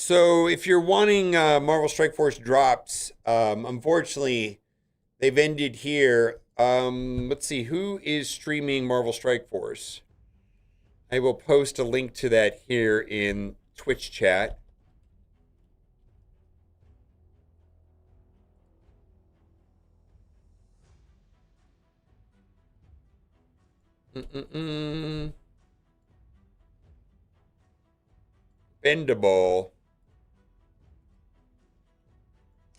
So if you're wanting Marvel Strike Force drops, unfortunately, they've ended here. Let's see, who is streaming Marvel Strike Force? I will post a link to that here in Twitch chat. Bendable.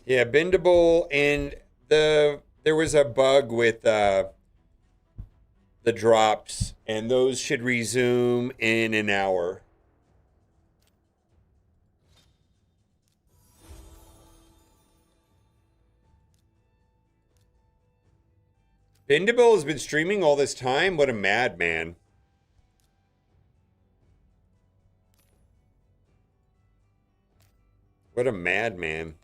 Yeah, bendable, and there was a bug with the drops, and those should resume in an hour. Bendable has been streaming all this time. What a madman. What a madman.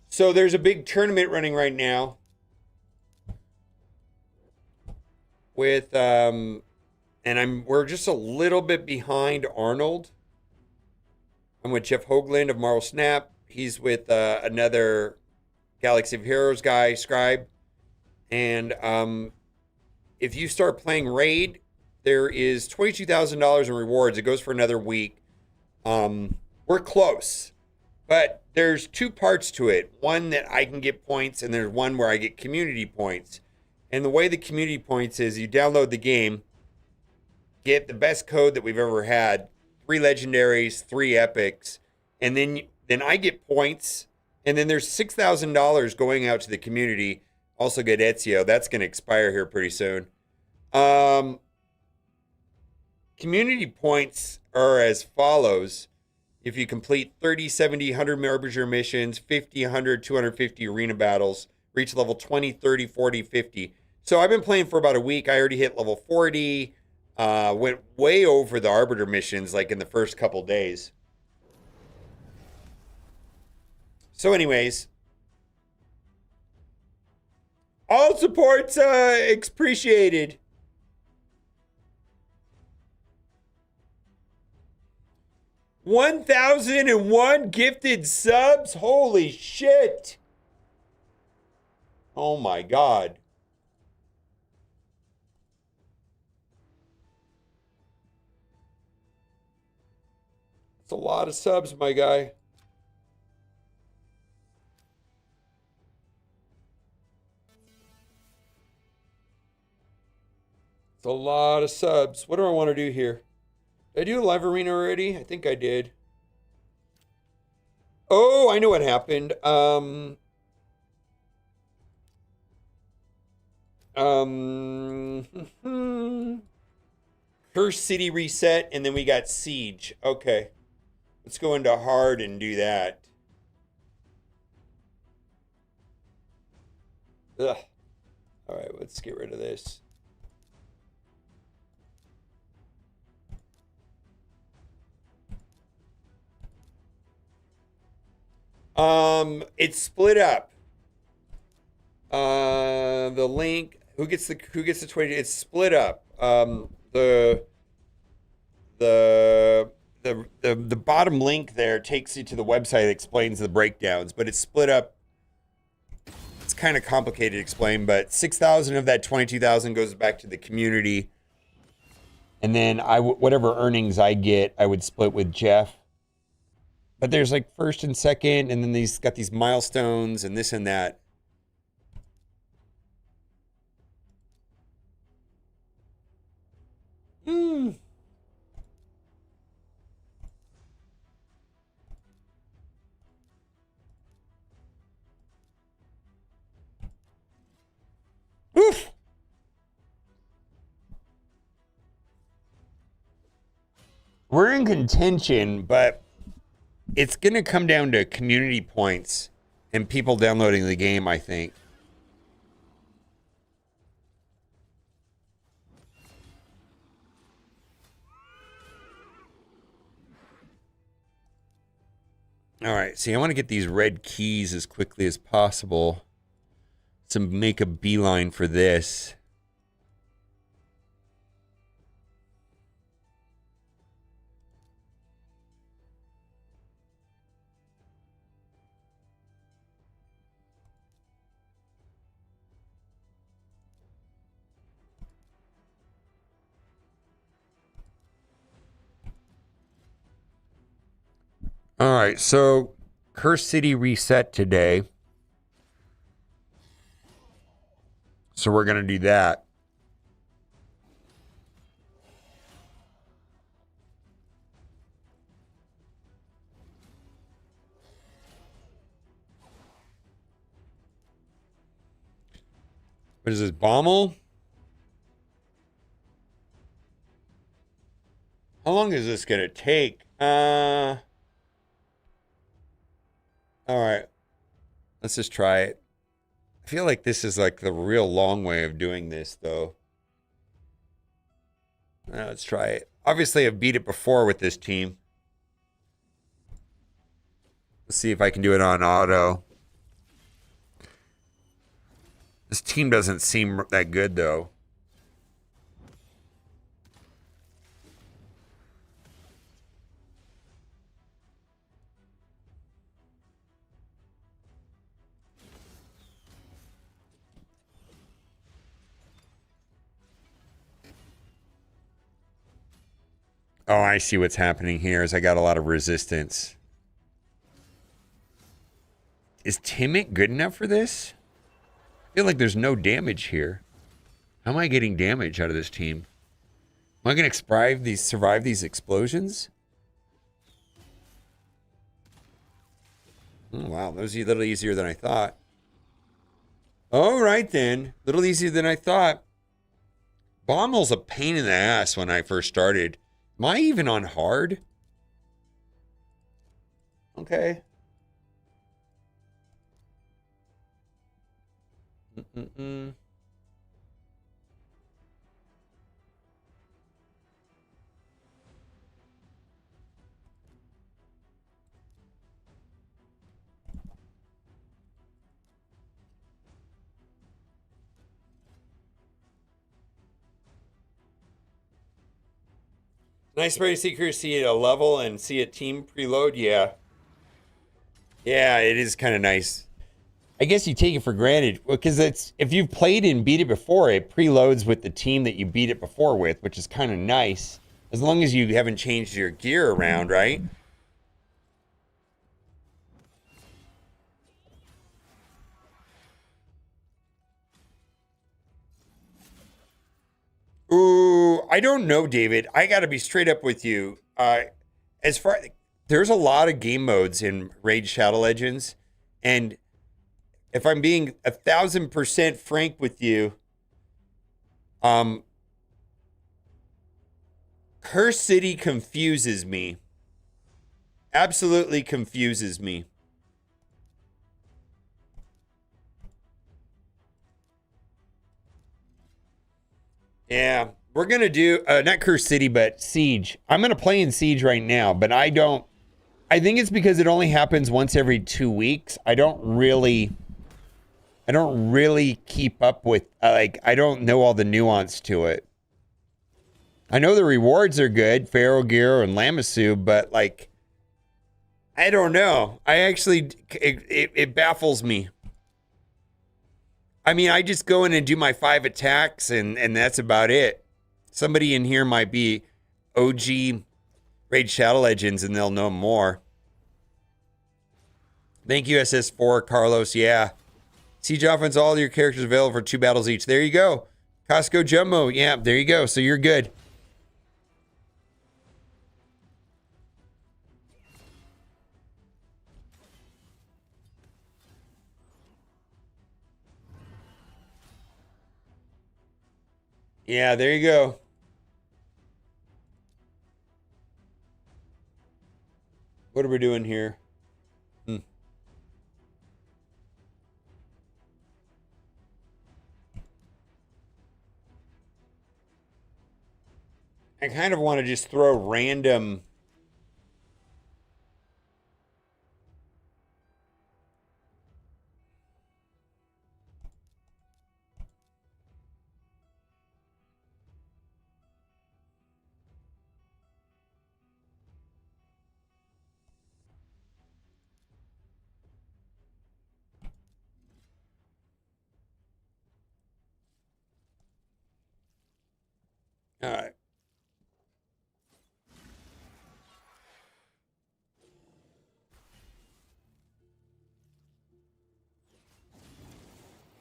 So there's a big tournament running right now with we're just a little bit behind Arnold. I'm with Jeff Hoagland of Marvel Snap. He's with another Galaxy of Heroes guy, Scribe. And if you start playing Raid, there is $22,000 in rewards. It goes for another week. We're close, but there's two parts to it. One that I can get points, and there's one where I get community points. And the way the community points is you download the game, get the best code that we've ever had, 3 legendaries, 3 epics, and then I get points, and then there's $6,000 going out to the community. Also get Ezio. That's going to expire here pretty soon. Community points are as follows. If you complete 30, 70, 100 Harbinger missions, 50, 100, 250 arena battles, reach level 20, 30, 40, 50. So I've been playing for about a week. I already hit level 40. Went way over the Arbiter missions like in the first couple days. So anyways, all support's appreciated. 1,001 gifted subs? Holy shit. Oh my God. It's a lot of subs, my guy. It's a lot of subs. What do I want to do here? Did I do a live arena already? I think I did. Oh, I know what happened. Curse City reset, and then we got Siege. Okay. Let's go into hard and do that. Ugh. All right, let's get rid of this. It's split up. The link. Who gets the 20? It's split up. The bottom link there takes you to the website that explains the breakdowns, but it's split up. It's kind of complicated to explain, but 6,000 of that 22,000 goes back to the community, and then whatever earnings I get, I would split with Jeff. But there's like first and second, and then these got these milestones and this and that. Oof. We're in contention, but it's going to come down to community points and people downloading the game, I think. All right, see, I want to get these red keys as quickly as possible to make a beeline for this. All right, so Curse City reset today. So we're going to do that. What is this, Bommel? How long is this going to take? All right. Let's just try it. I feel like this is like the real long way of doing this, though. Let's try it. Obviously, I've beat it before with this team. Let's see if I can do it on auto. This team doesn't seem that good, though. Oh, I see what's happening here is I got a lot of resistance. Is Timid good enough for this? I feel like there's no damage here. How am I getting damage out of this team? Am I going to survive these explosions? Oh, wow, that was a little easier than I thought. All right, then. A little easier than I thought. Bommel's a pain in the ass when I first started. Am I even on hard? Okay. Mm-mm-mm. Nice way to see a level and see a team preload. Yeah. Yeah, it is kind of nice. I guess you take it for granted because it's if you've played and beat it before, it preloads with the team that you beat it before with, which is kind of nice. As long as you haven't changed your gear around, right? Ooh, I don't know, David. I got to be straight up with you. As far there's a lot of game modes in Raid Shadow Legends, and if I'm being 1,000% frank with you, um, Curse City confuses me. Absolutely confuses me. Yeah, we're gonna do not Curse City, but Siege. I'm gonna play in Siege right now, but I don't. I think it's because it only happens once every 2 weeks. I don't really keep up with like I don't know all the nuance to it. I know the rewards are good, Pharaoh Gear and Lamassu, but like I don't know. I actually it baffles me. I mean, I just go in and do my 5 attacks and that's about it. Somebody in here might be OG Raid Shadow Legends and they'll know more. Thank you, SS4 Carlos. Yeah. Siege offense, all your characters available for 2 battles each. There you go. Costco Jumbo. Yeah, there you go. So you're good. Yeah, there you go. What are we doing here? I kind of want to just throw random. All right.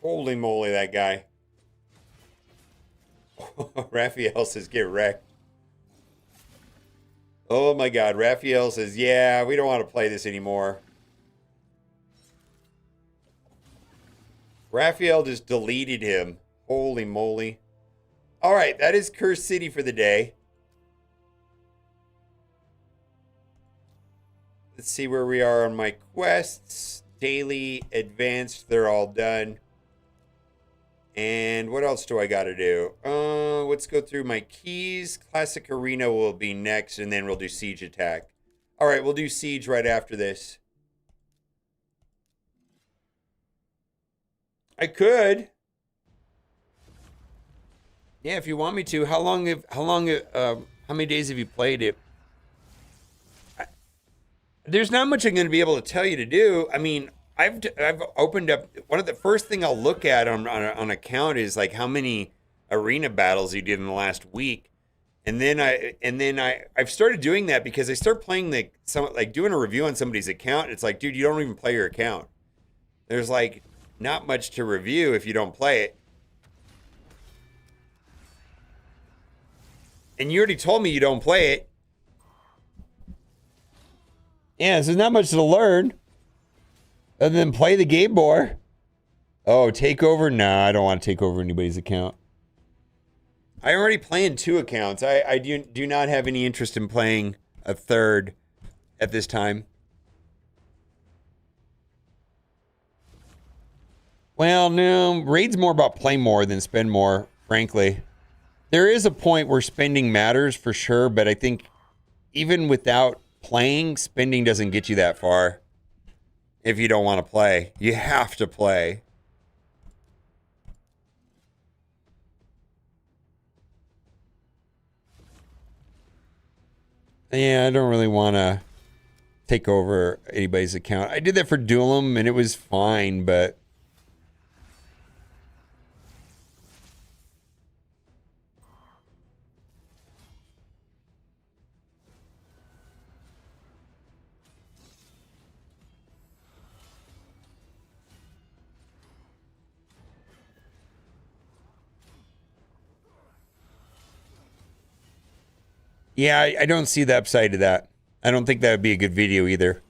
Holy moly, that guy. Raphael says, get wrecked. Oh my God. Raphael says, yeah, we don't want to play this anymore. Raphael just deleted him. Holy moly. All right, that is Curse City for the day. Let's see where we are on my quests. Daily, advanced, they're all done. And what else do I got to do? Let's go through my keys. Classic Arena will be next, and then we'll do Siege Attack. All right, we'll do Siege right after this. I could. Yeah, if you want me to. How many days have you played it? There's not much I'm going to be able to tell you to do. I mean, I've opened up one of the first thing I'll look at on account is like how many arena battles you did in the last week, and then I've started doing that because I start playing like doing a review on somebody's account. It's like, dude, you don't even play your account. There's like not much to review if you don't play it. And you already told me you don't play it. Yeah, so there's not much to learn other than play the game more. Oh, take over? Nah, I don't want to take over anybody's account. I already play in 2 accounts. I do not have any interest in playing a third at this time. Well, no, Raid's more about play more than spend more, frankly. There is a point where spending matters for sure, but I think even without playing, spending doesn't get you that far. If you don't want to play, you have to play. Yeah, I don't really want to take over anybody's account. I did that for Duelim and it was fine, but yeah, I don't see the upside to that. I don't think that would be a good video either.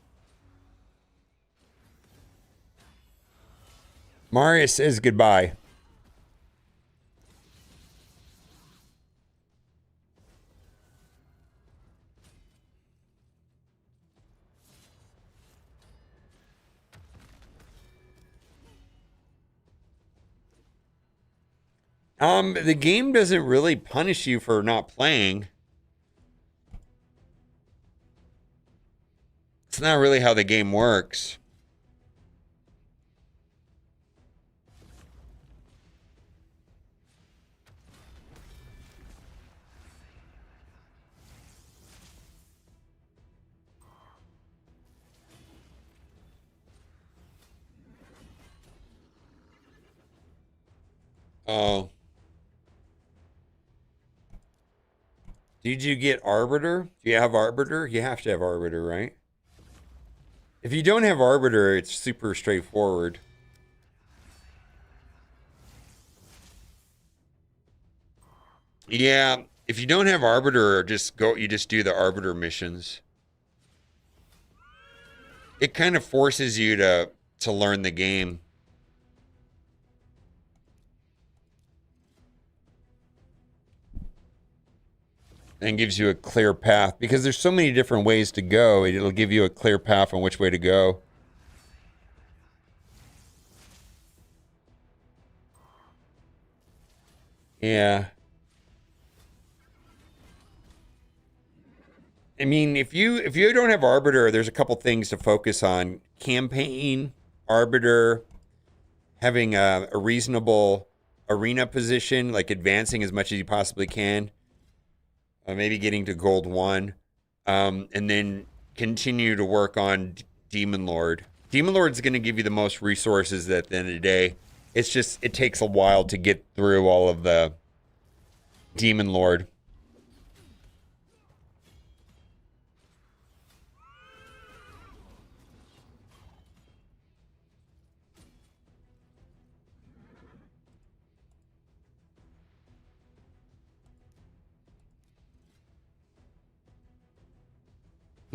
Marius says goodbye. The game doesn't really punish you for not playing. It's not really how the game works. Oh. Did you get Arbiter? Do you have Arbiter? You have to have Arbiter, right? If you don't have Arbiter, it's super straightforward. Yeah, if you don't have Arbiter, you just do the Arbiter missions. It kind of forces you to learn the game. And gives you a clear path because there's so many different ways to go. It'll give you a clear path on which way to go. Yeah. I mean, if you don't have Arbiter, there's a couple things to focus on. Campaign, Arbiter, having a reasonable arena position, like advancing as much as you possibly can. Maybe getting to Gold 1. And then continue to work on Demon Lord. Demon Lord's going to give you the most resources at the end of the day. It's just, it takes a while to get through all of the Demon Lord.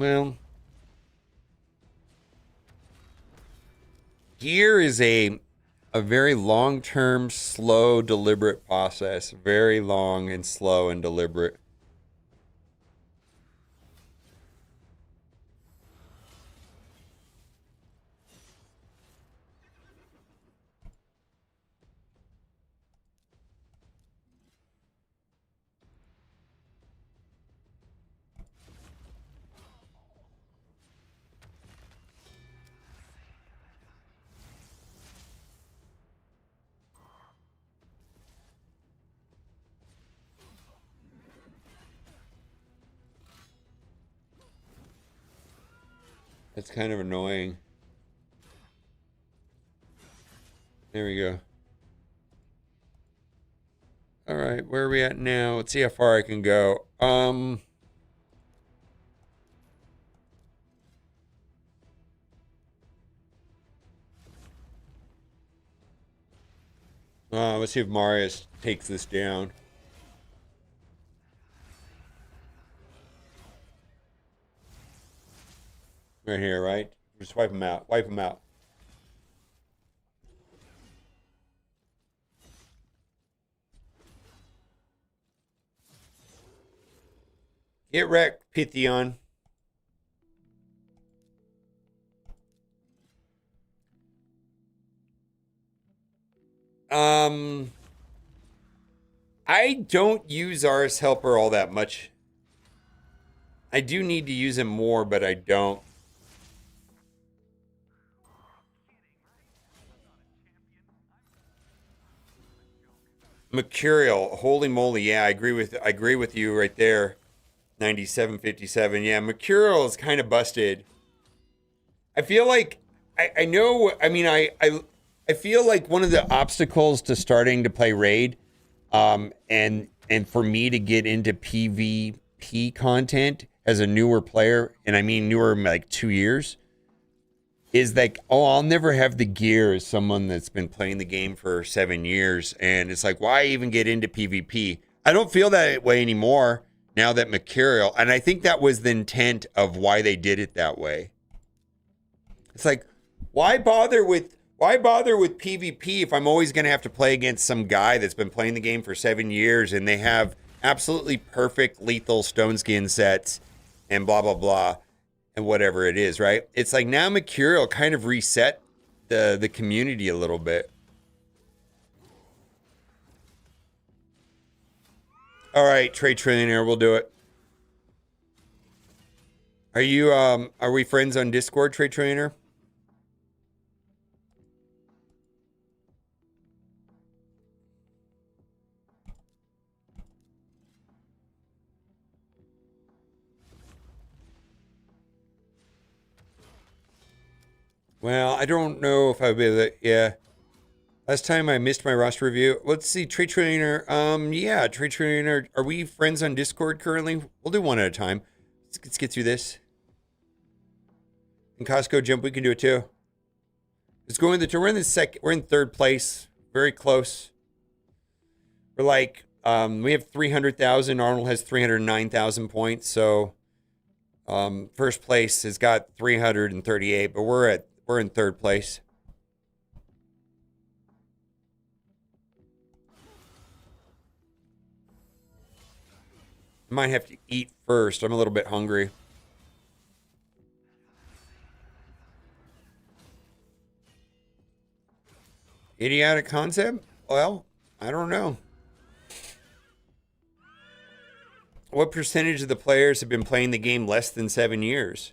Well, gear is a very long-term, slow, deliberate process. Very long and slow and deliberate. It's kind of annoying. There we go. All right, where are we at now? Let's see how far I can go. Let's see if Marius takes this down. Right here, right? Just wipe him out. Wipe him out. Get wrecked, Pythion. Um, I don't use Ars Helper all that much. I do need to use him more, but I don't. Mercurial, holy moly, yeah, I agree with you right there. 9757. Yeah, Mercurial is kind of busted. I feel like I know. I mean, I feel like one of the obstacles to starting to play raid, and for me to get into PvP content as a newer player, and I mean newer like 2 years, is like, oh, I'll never have the gear as someone that's been playing the game for 7 years, and it's like, why even get into PvP? I don't feel that way anymore now that Mercurial, and I think that was the intent of why they did it that way. It's like, why bother with PvP if I'm always going to have to play against some guy that's been playing the game for 7 years and they have absolutely perfect lethal stone skin sets and blah blah blah and whatever it is, right? It's like now Mercurial kind of reset the community a little bit. All right, Trade Trillionaire, we'll do it. Are we friends on Discord, Trade Trillionaire? Well, I don't know if I'll be able to, yeah. Last time I missed my roster review. Let's see, Trade Trillionaire. Yeah, Trade Trillionaire. Are we friends on Discord currently? We'll do one at a time. Let's get through this. And Costco Jump, we can do it too. Let's go in the we're in the second. We're in third place, very close. We're like, we have 300,000. Arnold has 309,000 points. So, first place has got 338, but we're in third place. I might have to eat first. I'm a little bit hungry. Idiotic concept? Well, I don't know. What percentage of the players have been playing the game less than 7 years?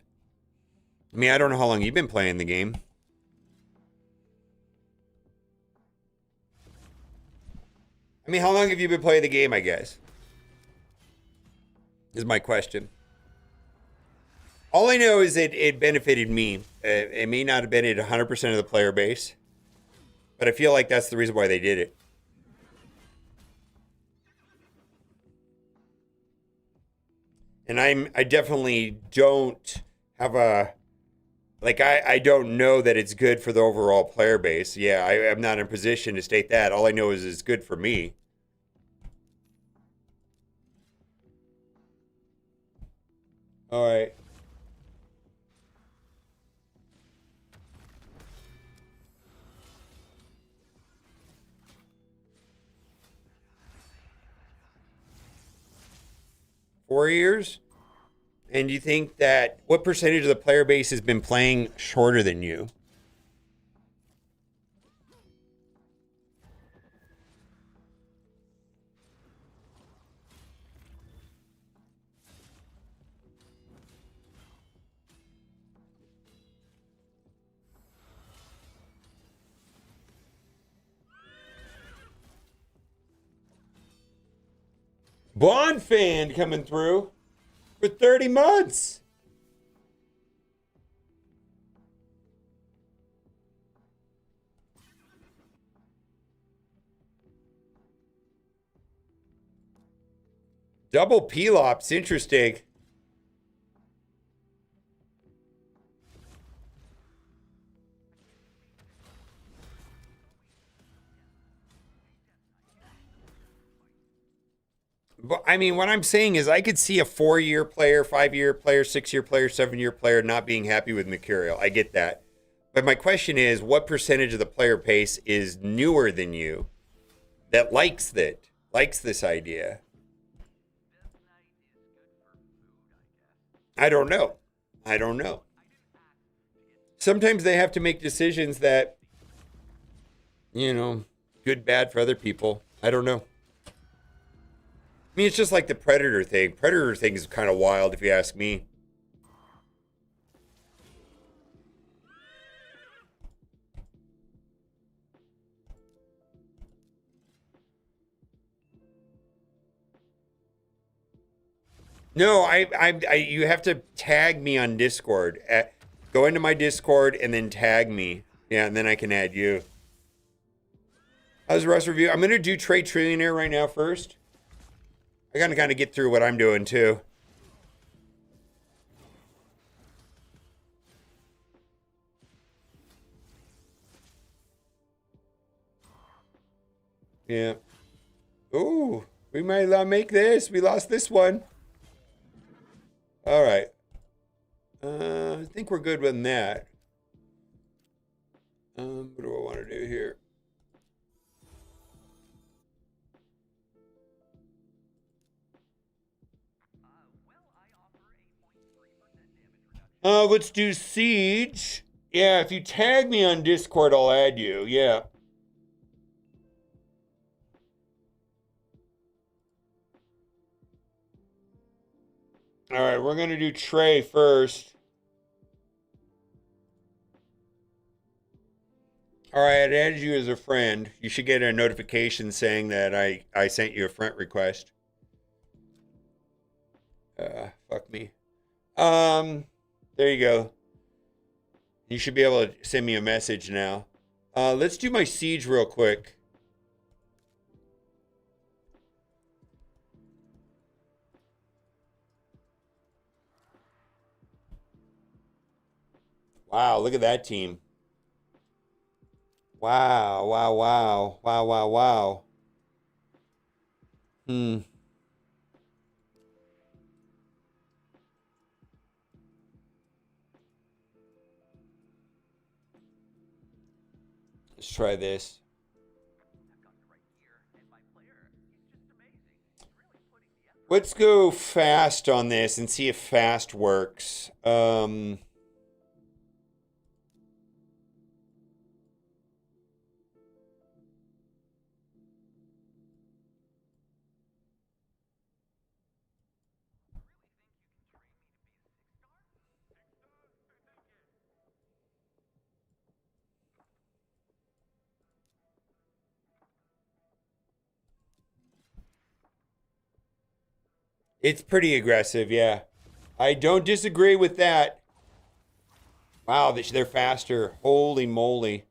I mean, I don't know how long you've been playing the game. I mean, how long have you been playing the game, I guess? Is my question. All I know is it benefited me. It may not have benefited 100% of the player base, but I feel like that's the reason why they did it. And I definitely don't have a, like, I don't know that it's good for the overall player base. Yeah, I'm not in a position to state that. All I know is it's good for me. All right. 4 years? And you think that what percentage of the player base has been playing shorter than you? Bond fan coming through for 30 months. Double Pelops, interesting. But I mean, what I'm saying is I could see a 4-year player, 5-year player, 6-year player, 7-year player not being happy with Mercurial. I get that. But my question is, what percentage of the player base is newer than you that likes this idea? I don't know. I don't know. Sometimes they have to make decisions that, good, bad for other people. I don't know. I mean, it's just like the Predator thing. Predator thing is kind of wild, if you ask me. No, you have to tag me on Discord. Go into my Discord and then tag me. Yeah, and then I can add you. How's the rest review? I'm gonna do Trade Trillionaire right now first. I gotta kind of get through what I'm doing too. Yeah. Ooh, we might not make this. We lost this one. All right. I think we're good with that. What do I want to do here? Let's do Siege. Yeah, if you tag me on Discord, I'll add you. Yeah. All right, we're going to do Trey first. All right, I added you as a friend. You should get a notification saying that I sent you a friend request. Fuck me. There you go. You should be able to send me a message now. Let's do my Siege real quick. Wow, look at that team. Wow, wow, wow. Wow, wow, wow. Hmm. Let's try this. Let's go fast on this and see if fast works. It's pretty aggressive, yeah. I don't disagree with that. Wow, they're faster. Holy moly.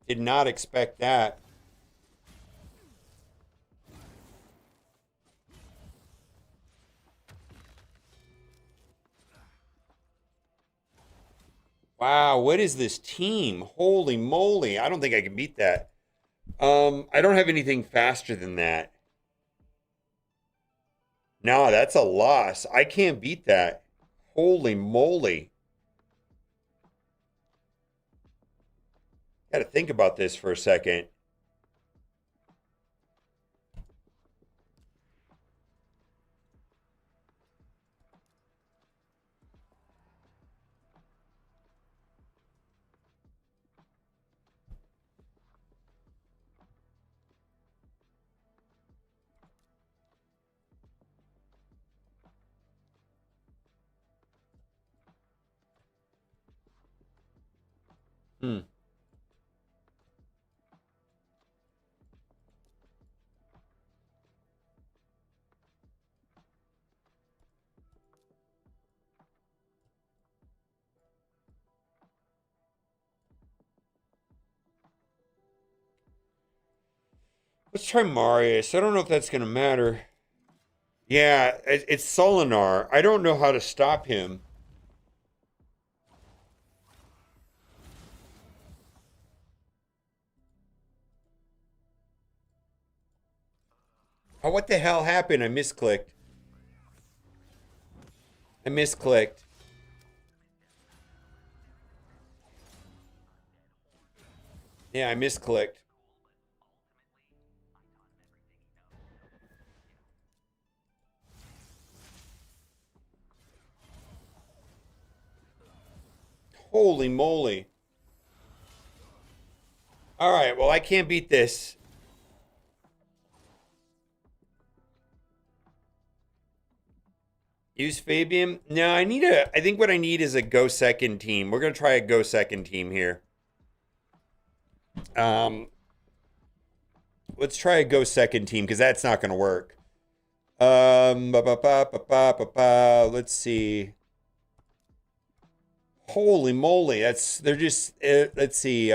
Did not expect that. Wow, what is this team? Holy moly. I don't think I can beat that. I don't have anything faster than that. No, that's a loss. I can't beat that. Holy moly. Got to think about this for a second. Hmm. Let's try Marius. I don't know if that's going to matter. Yeah, it's Solinar. I don't know how to stop him. Oh, what the hell happened? I misclicked. I misclicked. Yeah, I misclicked. Holy moly. All right, well, I can't beat this. Use Fabian? No, I think what I need is a go second team. We're going to try a go second team here. Um, let's try a go second team because that's not going to work. Let's see. Holy moly, they're just let's see.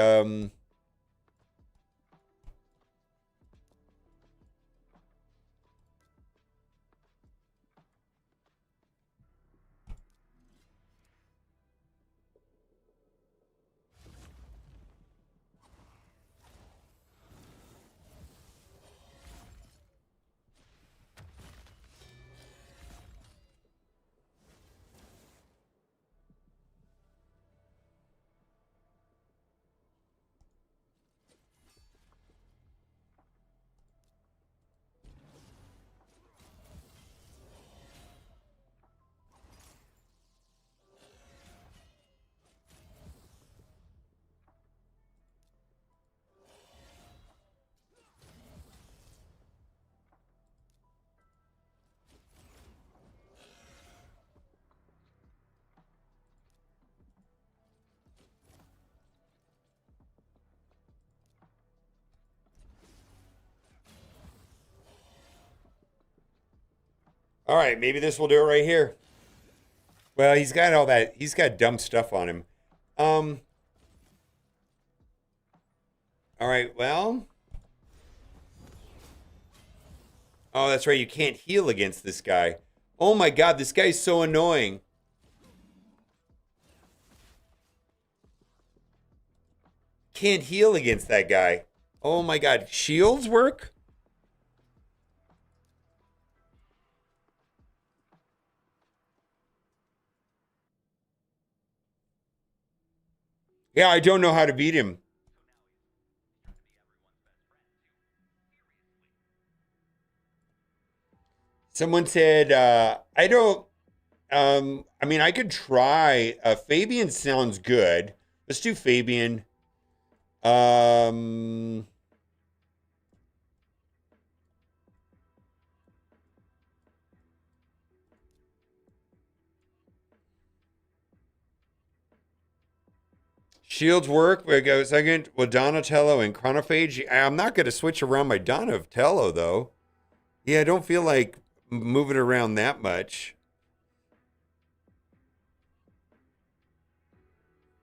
All right, maybe this will do it right here. Well, he's got all that. He's got dumb stuff on him. Um. All right. Well. Oh, that's right. You can't heal against this guy. Oh my God, this guy's so annoying. Can't heal against that guy. Oh my God, shields work? Yeah, I don't know how to beat him. Someone said, I don't, I mean, I could try. Fabian sounds good. Let's do Fabian. Um, Shields work. We go second with Donatello and Chronophage. I'm not going to switch around my Donatello, though. Yeah, I don't feel like moving around that much.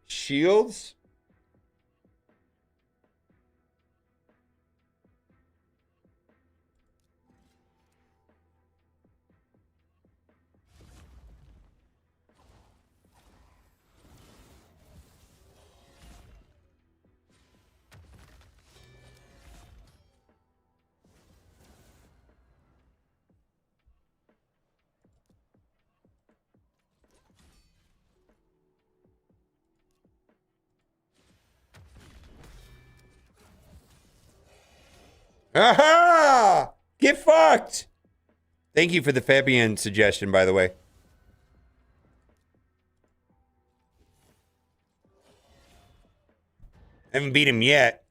Shields? Aha! Get fucked! Thank you for the Fabian suggestion, by the way. I haven't beat him yet.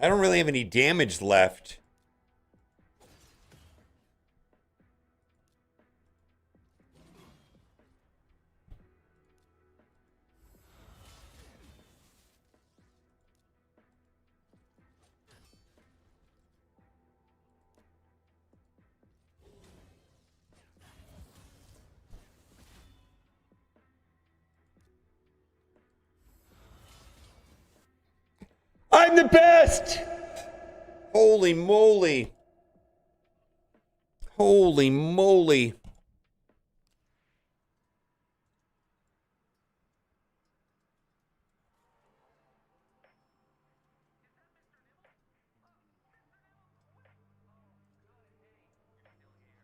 I don't really have any damage left. I'm the best! Holy moly. Holy moly.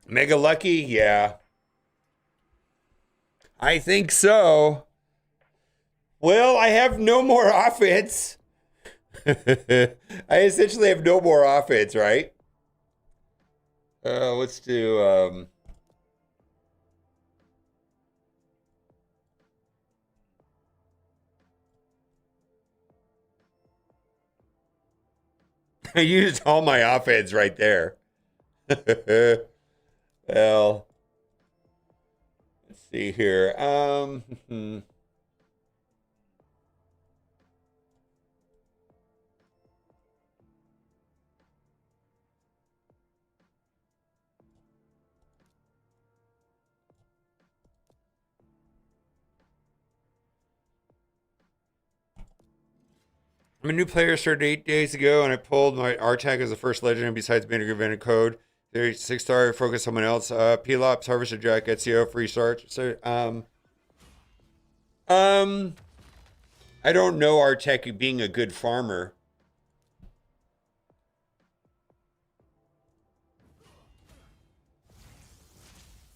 Mega lucky? Yeah. I think so. Well, I have no more offense. I essentially have no more offense, right? Let's do I used all my offense right there. Well, let's see here. I'm a new player, started 8 days ago, and I pulled my R tag as the first legend besides being a invented code. There's 6-star, focus someone else. Pelops, Harvester Jack, SEO, free start. So, I don't know Artec being a good farmer.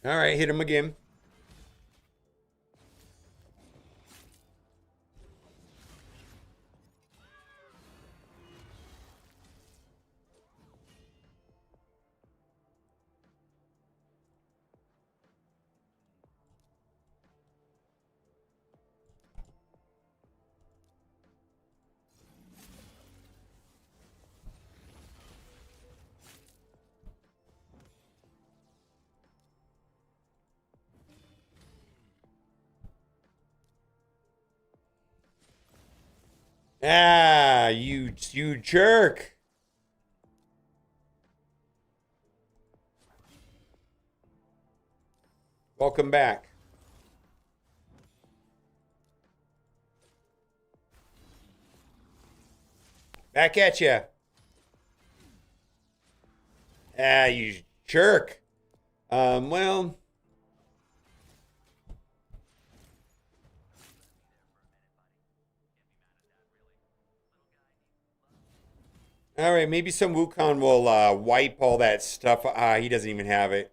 All right, hit him again. Ah, you jerk. Welcome back. Back at you. Ah, you jerk. Well. All right, maybe some Wukong will wipe all that stuff. Ah, he doesn't even have it.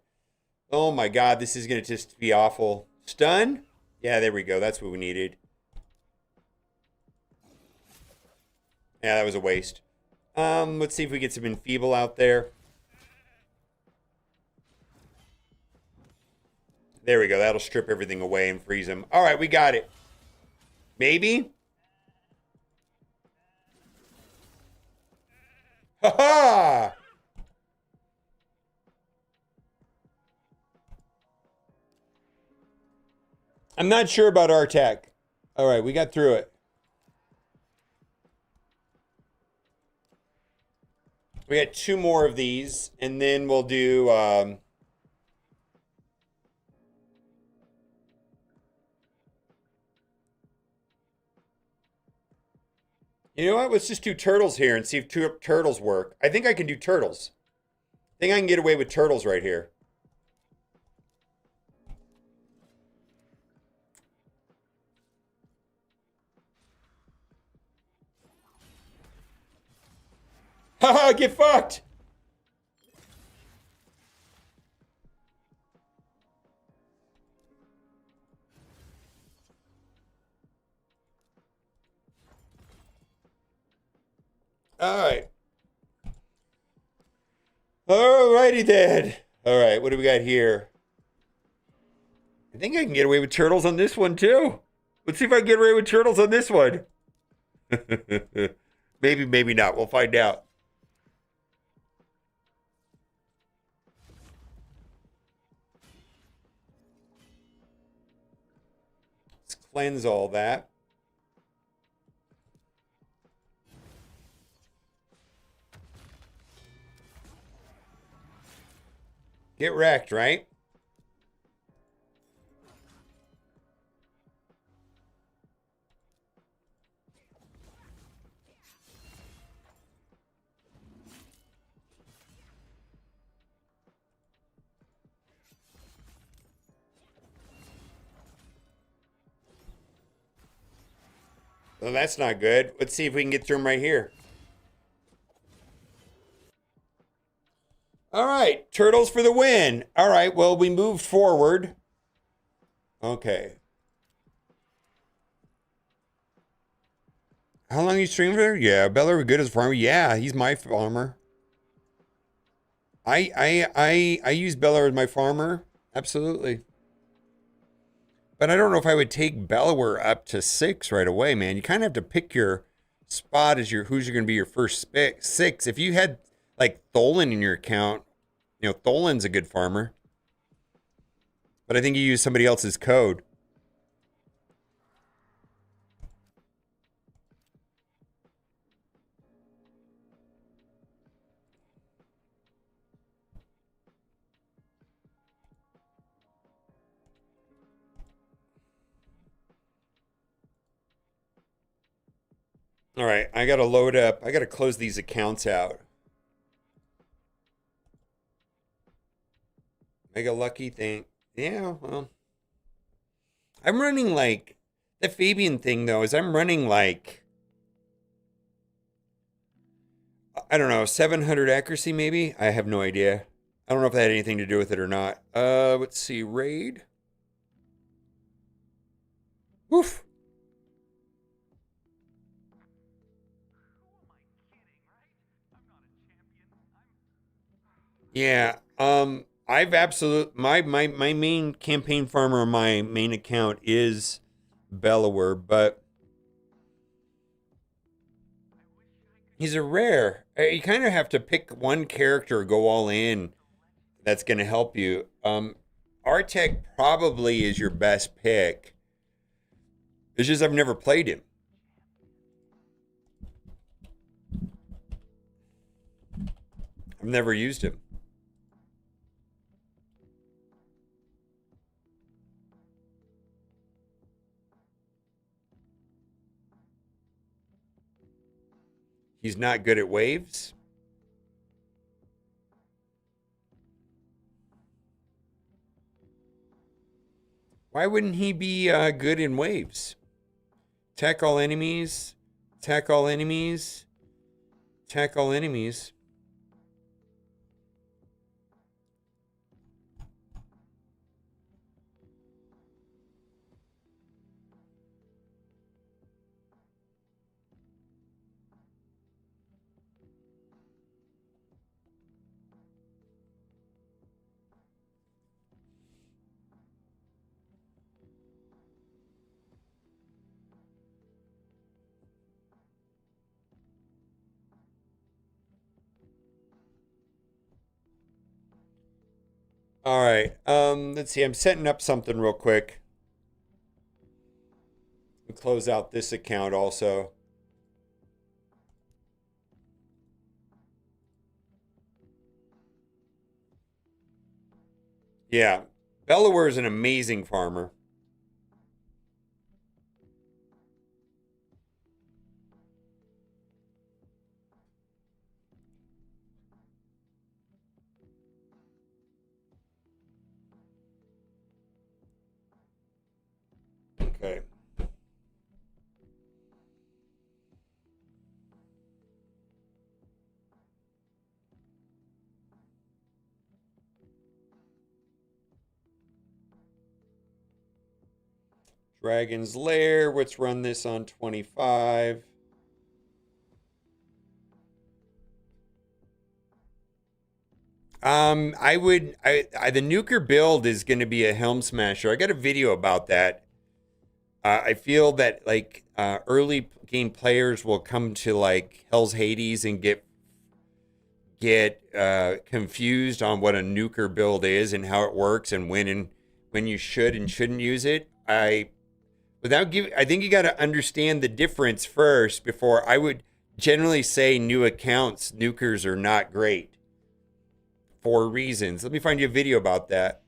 Oh my god, this is going to just be awful. Stun? Yeah, there we go. That's what we needed. Yeah, that was a waste. Let's see if we get some Enfeeble out there. There we go. That'll strip everything away and freeze him. All right, we got it. Maybe? Ha ha! I'm not sure about our tech. All right, we got through it. We got 2 more of these, and then we'll do... You know what? Let's just do turtles here and see if 2 turtles work. I think I can do turtles. I think I can get away with turtles right here. Haha, get fucked! Alright. Alrighty then. Alright, what do we got here? I think I can get away with turtles on this one too. Let's see if I can get away with turtles on this one. Maybe, maybe not. We'll find out. Let's cleanse all that. Get wrecked, right? Well, that's not good. Let's see if we can get through them right here. All right, turtles for the win. All right, well, we moved forward. Okay. How long you streamed for? Yeah, Beller good as a farmer. Yeah, he's my farmer. I use Beller as my farmer. Absolutely. But I don't know if I would take Bellower up to 6 right away, man. You kind of have to pick your spot as your who's going to be your first 6. If you had like Tholen in your account, you know, Tholen's a good farmer. But I think you use somebody else's code. All right, I got to load up. I got to close these accounts out. Mega lucky thing. Yeah, well. I'm running like the Fabian thing though is I'm running like I don't know, 700 accuracy maybe? I have no idea. I don't know if that had anything to do with it or not. Let's see, raid. Woof. Yeah, I've absolute my main campaign farmer on my main account is Bellower, but he's a rare. You kind of have to pick one character, go all in. That's going to help you. Artec probably is your best pick. It's just I've never played him. I've never used him. He's not good at waves. Why wouldn't he be good in waves? Attack all enemies. Attack all enemies. Attack all enemies. All right. Let's see. I'm setting up something real quick. We'll close out this account also. Yeah. Bellower is an amazing farmer. Okay. Dragon's Lair. Let's run this on 25. The nuker build is going to be a Helm Smasher. I got a video about that. I feel that like early game players will come to like Hell's Hades and get confused on what a nuker build is and how it works and when you should and shouldn't use it. I think you got to understand the difference first before I would generally say new accounts nukers are not great for reasons. Let me find you a video about that.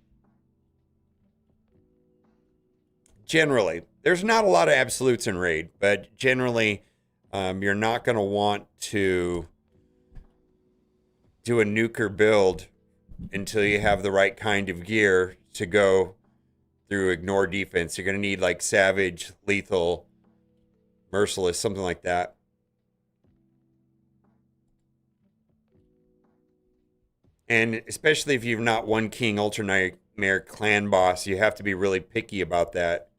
Generally, there's not a lot of absolutes in raid, but generally, you're not going to want to do a nuker build until you have the right kind of gear to go through ignore defense. You're going to need like savage, lethal, merciless, something like that. And especially if you've not one king ultra nightmare clan boss, you have to be really picky about that.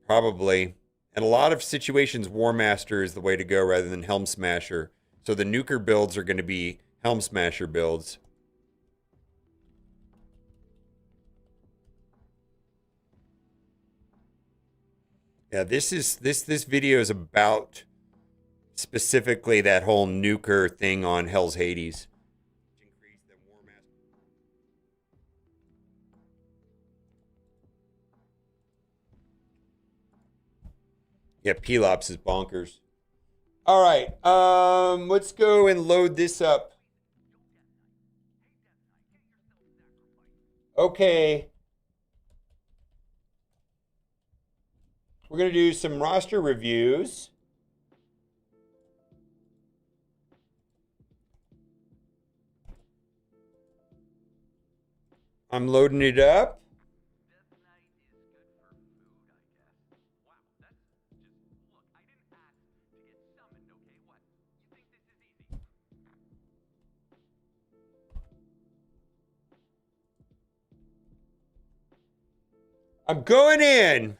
Probably. In a lot of situations, War Master is the way to go rather than Helm Smasher. So the nuker builds are going to be Helm Smasher builds. Yeah, this video is about specifically that whole nuker thing on Hell's Hades. Yeah, Pelops is bonkers. All right, let's go and load this up. Okay. We're going to do some roster reviews. I'm loading it up. I'm going in.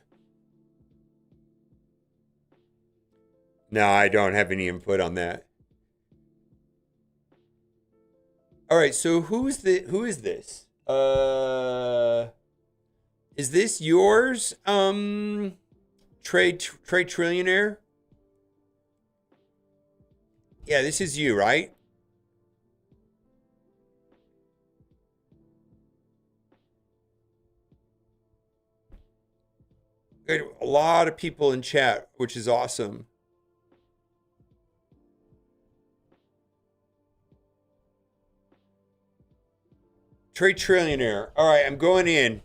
No, I don't have any input on that. All right, so who is this? Is this yours? Trade Trillionaire? Yeah, this is you, right? A lot of people in chat, which is awesome. Trade Trillionaire. All right, I'm going in.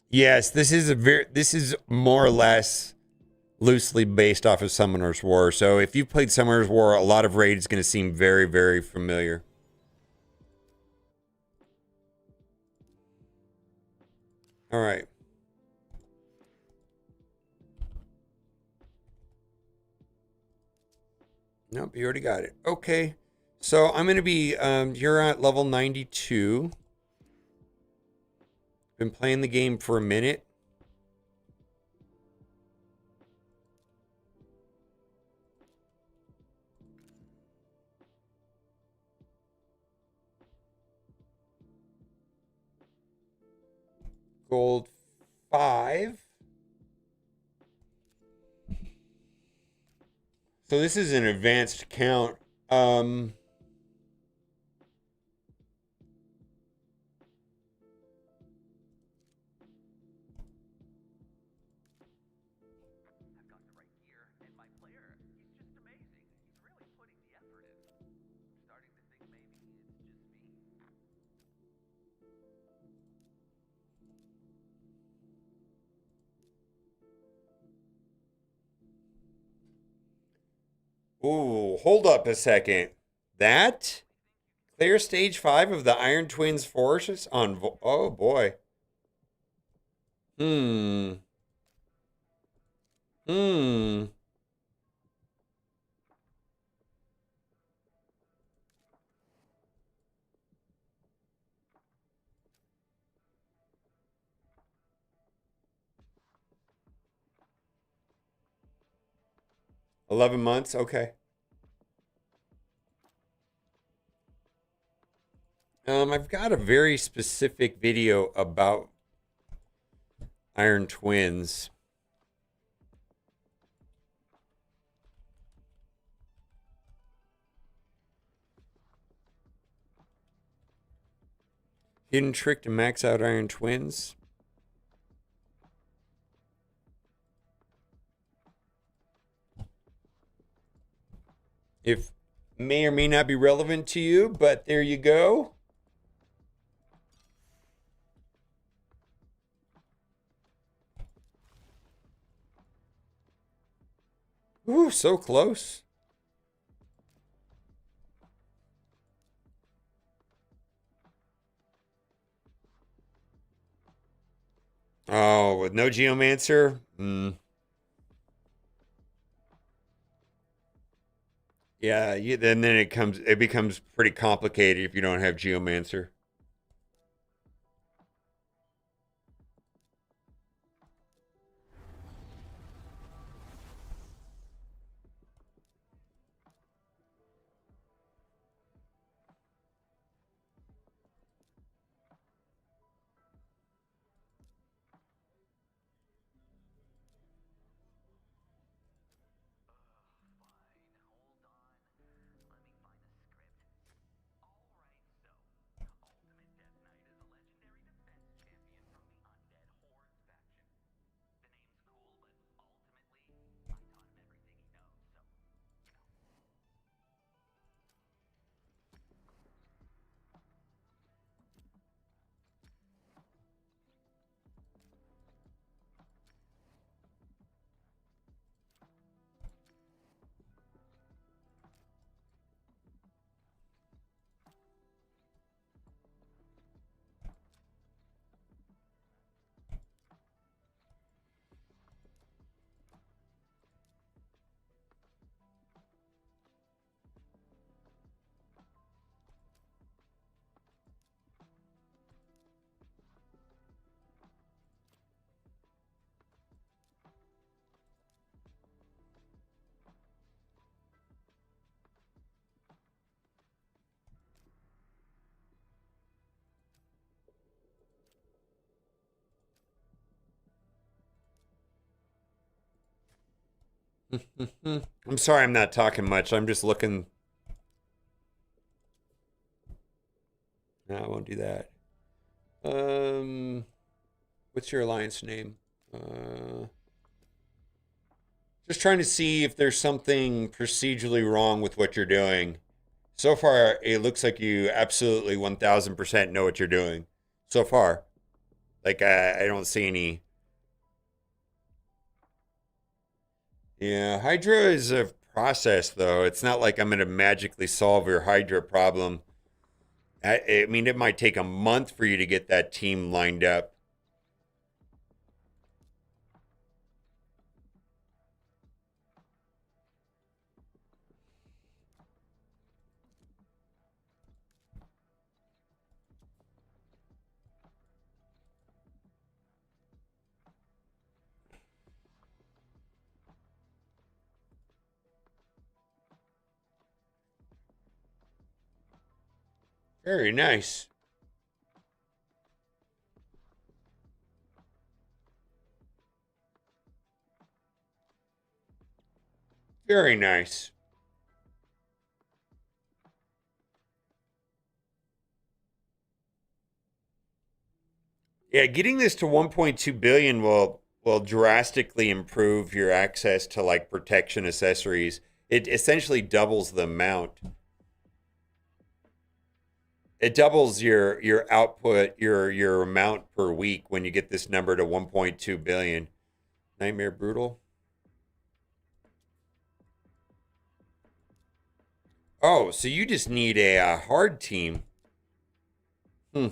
Yes, this is more or less loosely based off of Summoner's War. So if you've played Summoner's War, a lot of raid is going to seem very, very familiar. All right. Nope, you already got it. Okay. So I'm going to be, you're at level 92. Been playing the game for a minute. Gold 5. So this is an advanced count. Ooh, hold up a second. That clear stage 5 of the Iron Twins forces on. Oh boy. Hmm. Hmm. 11 months. Okay. I've got a very specific video about Iron Twins. Hidden trick to max out Iron Twins. If may or may not be relevant to you, but there you go. Ooh, so close. Oh, with no Geomancer? Yeah, then it becomes pretty complicated if you don't have Geomancer. I'm sorry I'm not talking much. I'm just looking. No, I won't do that. Um, what's your alliance name? Just trying to see if there's something procedurally wrong with what you're doing. So far, it looks like you absolutely 1000% know what you're doing. So far. Like, I don't see any. Yeah, Hydra is a process, though. It's not like I'm going to magically solve your Hydra problem. I mean, it might take a month for you to get that team lined up. Very nice. Very nice. Yeah, getting this to 1.2 billion will drastically improve your access to like protection accessories. It essentially doubles the amount. It doubles your output, your amount per week when you get this number to 1.2 billion. Nightmare Brutal. Oh, so you just need a hard team. Hmm.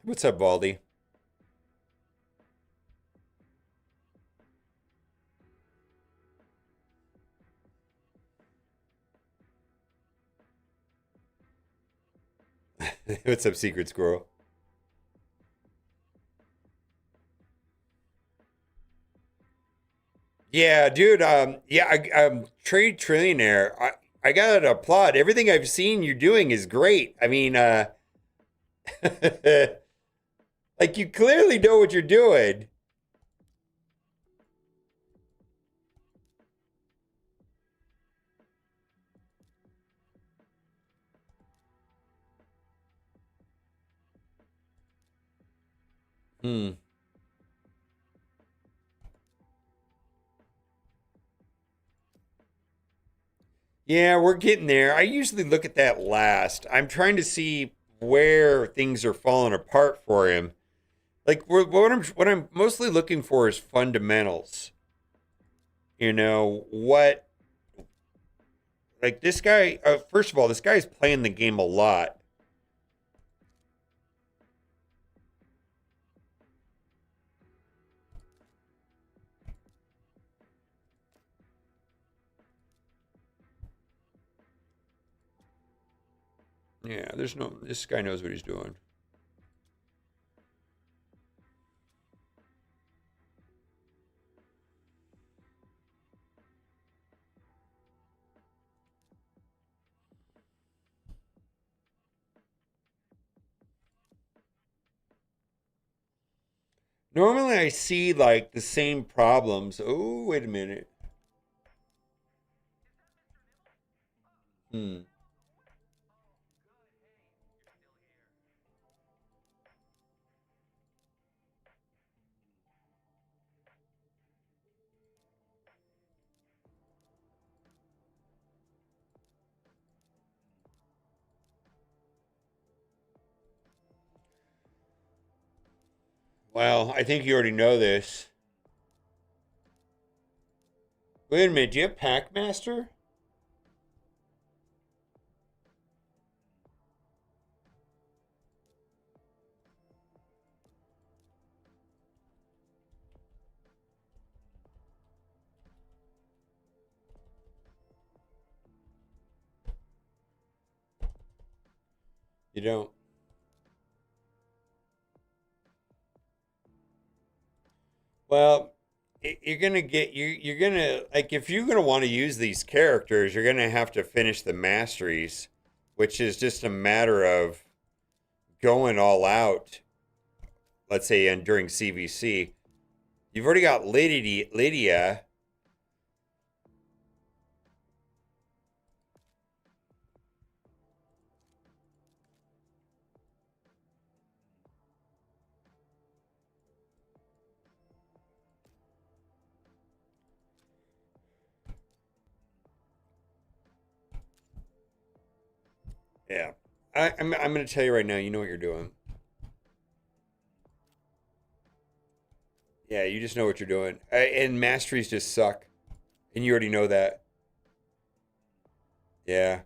What's up, Baldy? What's up, Secret Squirrel? Yeah, dude. Yeah, trade trillionaire. I gotta applaud. Everything I've seen you doing is great. I mean, like you clearly know what you're doing. Hmm. Yeah, we're getting there. I usually look at that last. I'm trying to see where things are falling apart for him. Like what I'm mostly looking for is fundamentals. You know what? Like this guy. First of all, this guy's playing the game a lot. Yeah, there's no. This guy knows what he's doing. Normally, I see like the same problems. Oh, wait a minute. Hmm. Well, I think you already know this. Wait a minute. Do you have Packmaster? You don't. Well, you're gonna get you're gonna like if you're gonna want to use these characters, you're gonna have to finish the masteries, which is just a matter of going all out. Let's say and during CVC, you've already got Lydia. Yeah, I'm gonna tell you right now. You know what you're doing. Yeah, you just know what you're doing. And masteries just suck, and you already know that. Yeah,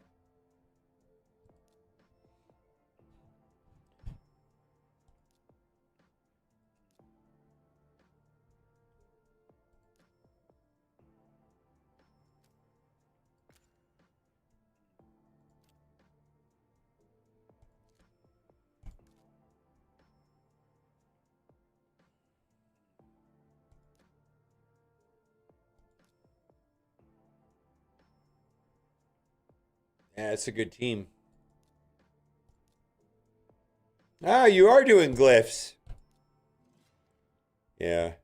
yeah, it's a good team. Ah, you are doing glyphs. Yeah.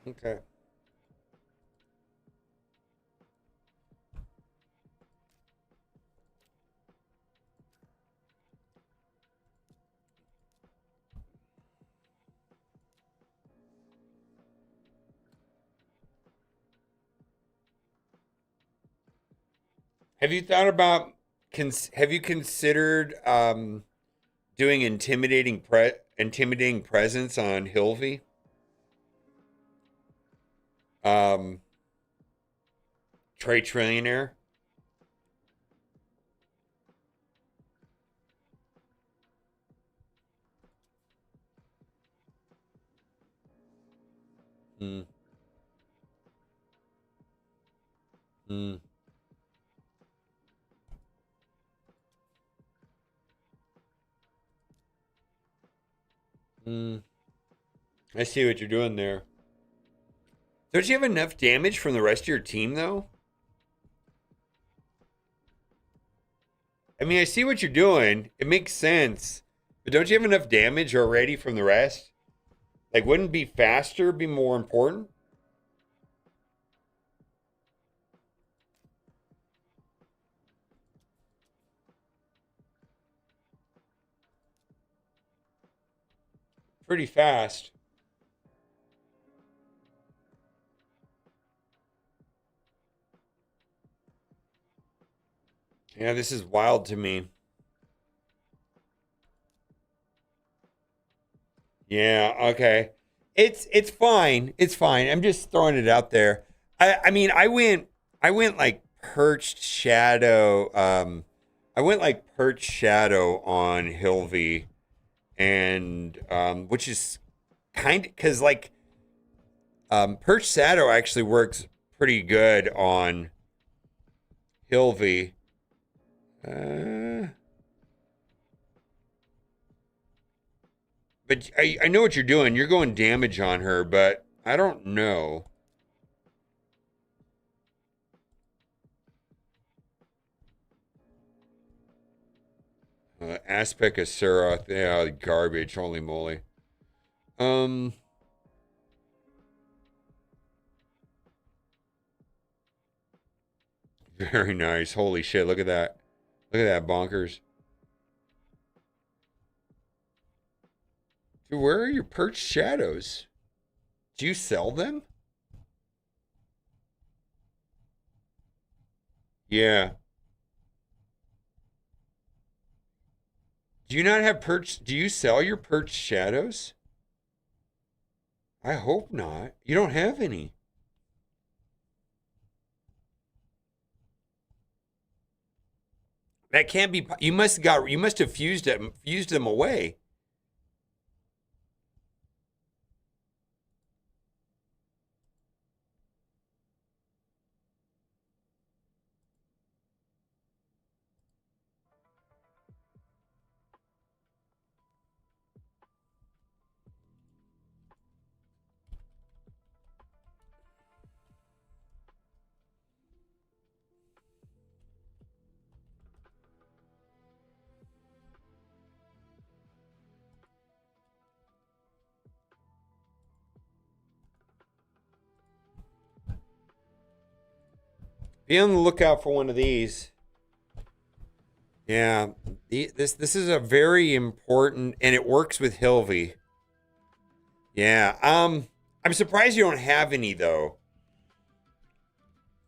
Okay. Have you thought about have you considered doing intimidating presence on Hilvy? Um Trade Trillionaire? Hmm. Hmm. Hmm. I see what you're doing there. Don't you have enough damage from the rest of your team though? I mean, I see what you're doing. It makes sense. But don't you have enough damage already from the rest? Like, wouldn't be faster be more important? Pretty fast. Yeah, this is wild to me. Yeah, okay. It's fine. It's fine. I'm just throwing it out there. I mean, I went like perched shadow I went like perched shadow on Hilvy and which is kind cuz like perched shadow actually works pretty good on Hilvy. Uh but I know what you're doing. You're going damage on her, but I don't know. Aspect of Serath, yeah, garbage. Holy moly. Um, very nice. Holy shit! Look at that. Look at that bonkers. Dude, where are your perched shadows? Do you sell them? Yeah. Do you not have perched? Do you sell your perched shadows? I hope not. You don't have any. That can't be. You must got. You must have fused them away. Be on the lookout for one of these. Yeah, this is a very important, and it works with Hilvy. Yeah. I'm surprised you don't have any though.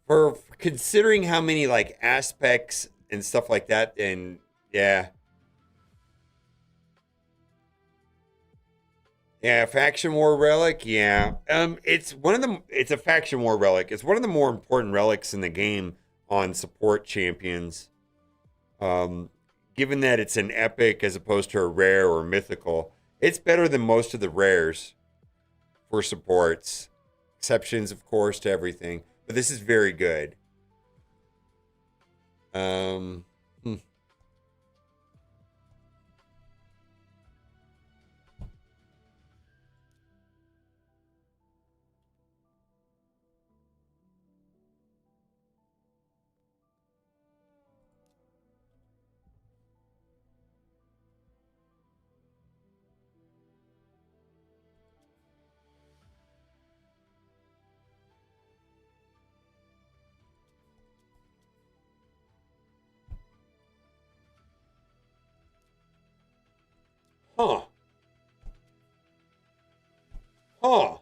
For considering how many like aspects and stuff like that, and yeah, yeah, faction war relic. Yeah. It's one of the. It's a faction war relic. It's one of the more important relics in the game on support champions. Um, given that it's an epic as opposed to a rare or mythical, it's better than most of the rares for supports. Exceptions, of course, to everything, but this is very good. Um, hmm. Huh. Huh.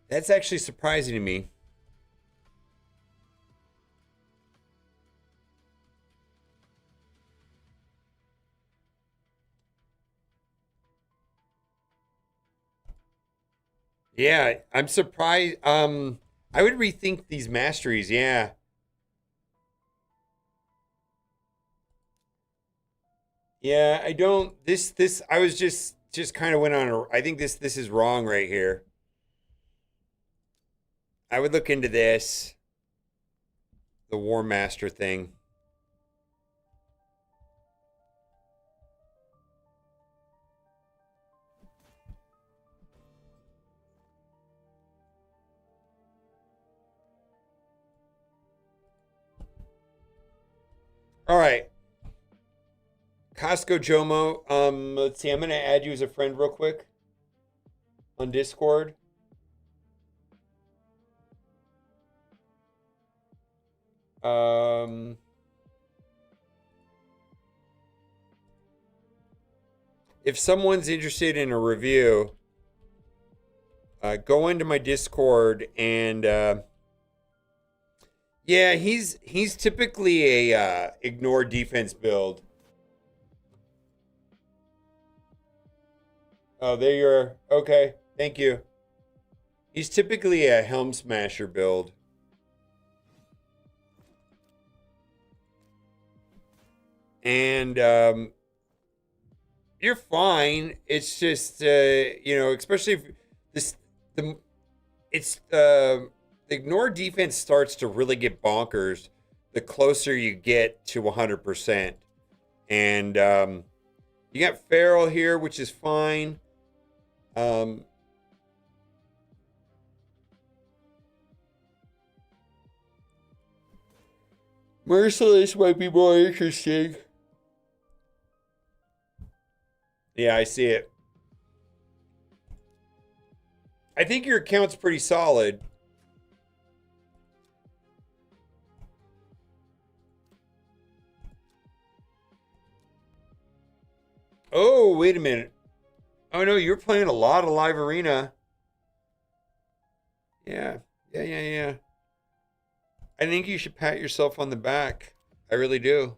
That's actually surprising to me. Yeah, I'm surprised. I would rethink these masteries. Yeah. Yeah, I don't this I was just kind of went on a I think this is wrong right here. I would look into this, the War Master thing. All right. Costco Jomo. Let's see. I'm gonna add you as a friend real quick on Discord. Um, if someone's interested in a review, go into my Discord and yeah, he's typically a ignore defense build. Oh, there you are. Okay, thank you. He's typically a Helm Smasher build. And you're fine. It's just especially if this the it's the ignore defense starts to really get bonkers the closer you get to 100%. And you got Feral here, which is fine. Um, Merciless might be more interesting. Yeah, I see it. I think your account's pretty solid. Oh, wait a minute. Oh no, you're playing a lot of live arena. Yeah, yeah. I think you should pat yourself on the back. I really do.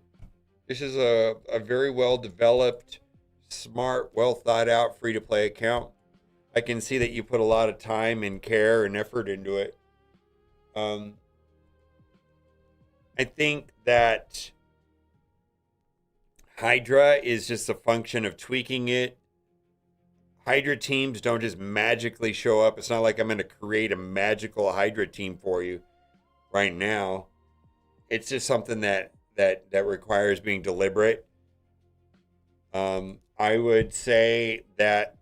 This is a very well developed, smart, well thought out free to play account. I can see that you put a lot of time and care and effort into it. Um, I think that Hydra is just a function of tweaking it. Hydra teams don't just magically show up. It's not like I'm going to create a magical Hydra team for you right now. It's just something that requires being deliberate. I would say that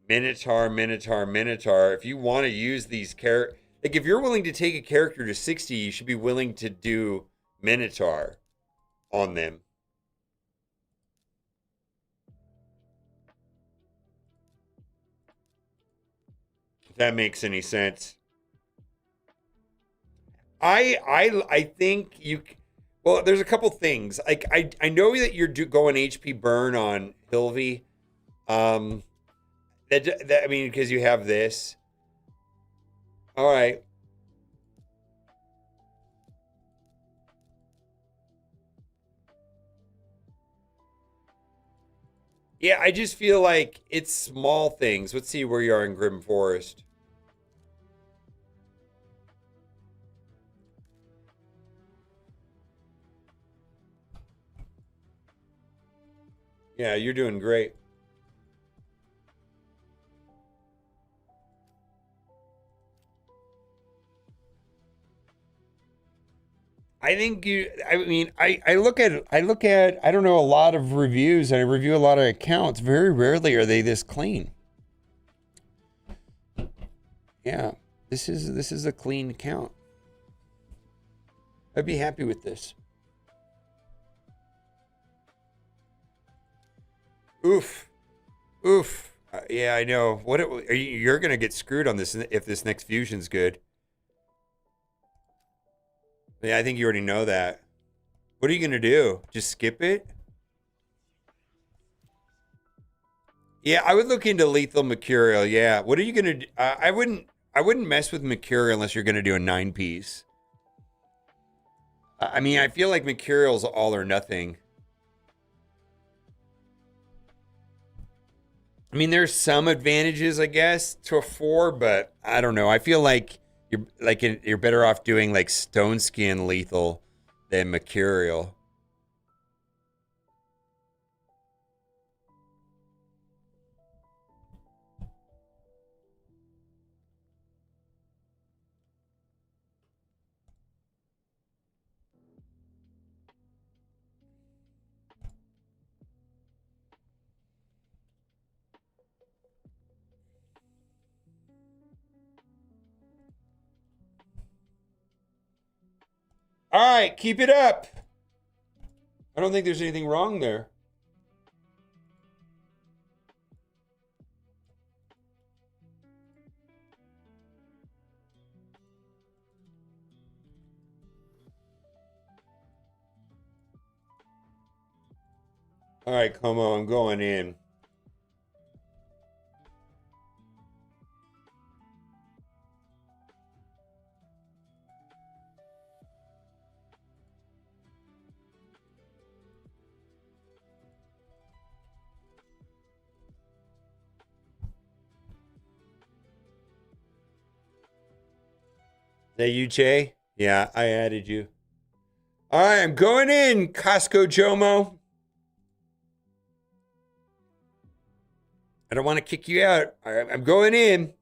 Minotaur. If you want to use these characters, like if you're willing to take a character to 60, you should be willing to do Minotaur on them. If that makes any sense. I think you. Well, there's a couple things. Like I know that you're going HP burn on Hilvy. Um, that I mean because you have this. All right. Yeah, I just feel like it's small things. Let's see where you are in Grim Forest. Yeah, you're doing great. I think you. I mean, I look at. I don't know, a lot of reviews, and I review a lot of accounts. Very rarely are they this clean. Yeah, this is a clean account. I'd be happy with this. Oof, oof. Yeah, I know. You're gonna get screwed on this if this next fusion's good. Yeah, I think you already know that. What are you gonna do? Just skip it? Yeah, I would look into lethal Mercurial. Yeah. What are you gonna do? I wouldn't mess with Mercurial unless you're gonna do a 9 piece. I mean, I feel like Mercurial's all or nothing. I mean, there's some advantages, I guess, to a 4, but I don't know. I feel like you're better off doing like Stone Skin lethal than Mercurial. All right, keep it up. I don't think there's anything wrong there. All right, Como, I'm going in. Is that you, Jay? Yeah, I added you. All right, I'm going in, Costco Jomo. I don't want to kick you out. All right, I'm going in.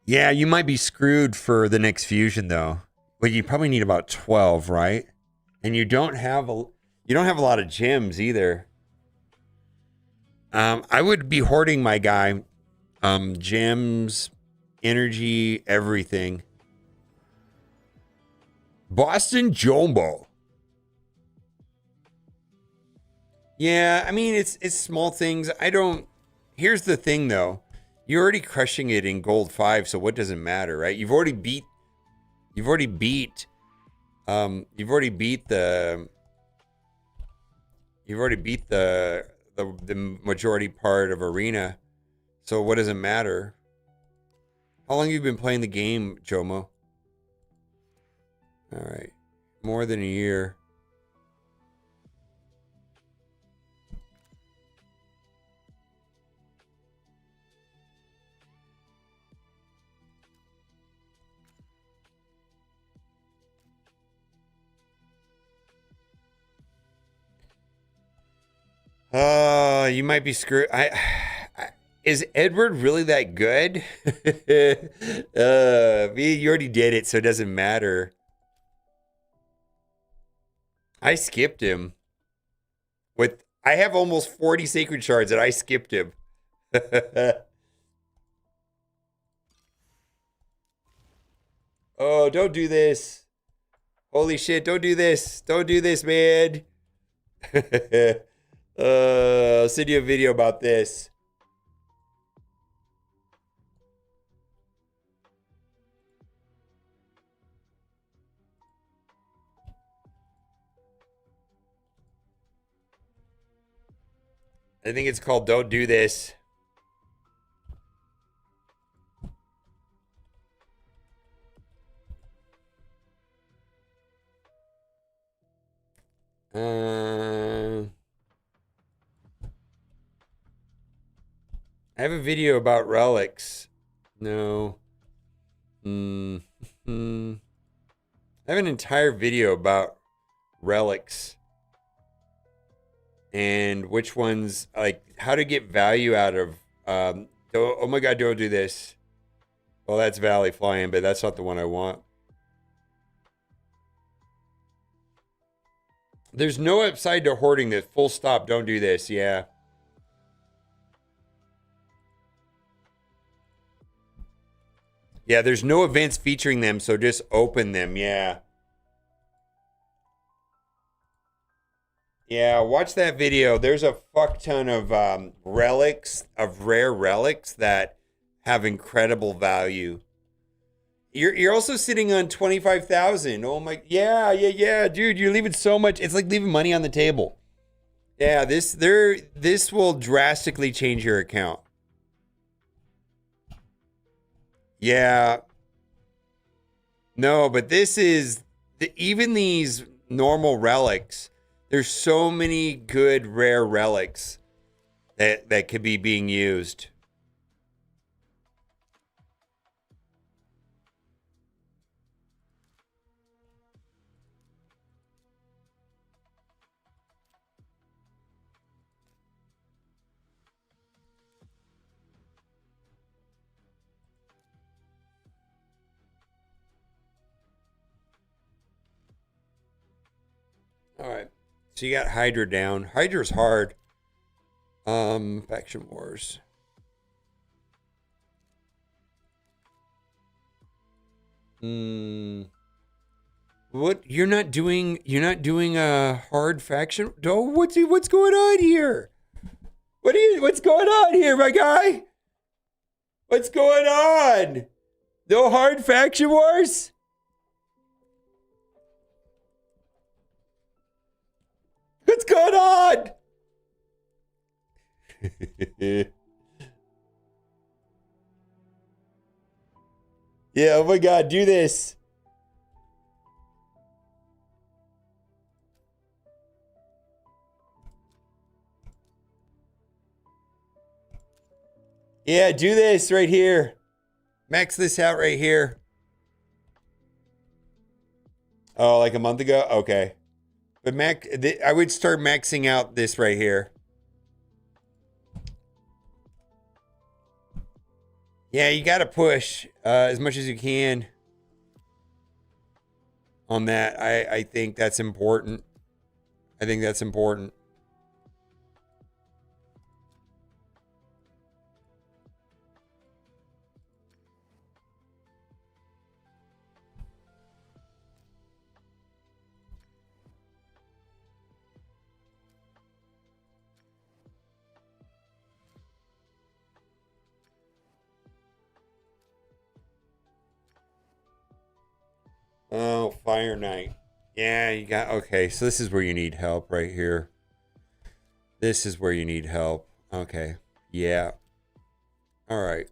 Yeah, you might be screwed for the next fusion though. Well, you probably need about 12, right? And you don't have a lot of gems either. I would be hoarding my guy. Gems, energy, everything. Boston Jumbo. Yeah, I mean it's small things. I don't. Here's the thing though. You're already crushing it in gold 5, so what does it matter, right? You've already beat you've already beat the majority part of arena. So what does it matter? How long have you been playing the game, Jomo? All right. More than a year. You might be screwed. Is Edward really that good? You already did it, so it doesn't matter. I skipped him with. I have almost 40 sacred shards, and I skipped him. Oh, don't do this! Holy shit! Don't do this! Don't do this, man! I'll send you a video about this. I think it's called "Don't Do This." I have a video about relics. No. Hmm. I have an entire video about relics. and which ones, like how to get value out of. Oh my God, don't do this. Well, that's Valley Flying, but that's not the one I want. There's no upside to hoarding this. Full stop. Don't do this. Yeah. Yeah, there's no events featuring them, so just open them. Yeah. Yeah, watch that video. There's a fuck ton of relics, of rare relics that have incredible value. You're also sitting on 25,000. Oh my, yeah, dude. You're leaving so much. It's like leaving money on the table. Yeah, this will drastically change your account. Yeah, no, but this is even these normal relics. There's so many good rare relics that could be being used. All right. So you got Hydra down. Hydra's hard. Faction Wars. Hmm. What you're not doing a hard faction? Oh, what's going on here? What's going on here, my guy? What's going on? No hard faction wars? What's going on? Yeah, oh my God, do this. Yeah, do this right here. Max this out right here. Oh, like a month ago? Okay. But I would start maxing out this right here. Yeah, you got to push as much as you can on that. I think that's important. I think that's important. Oh, Fire Knight. Yeah, you got okay. So this is where you need help right here. This is where you need help. Okay. Yeah. All right.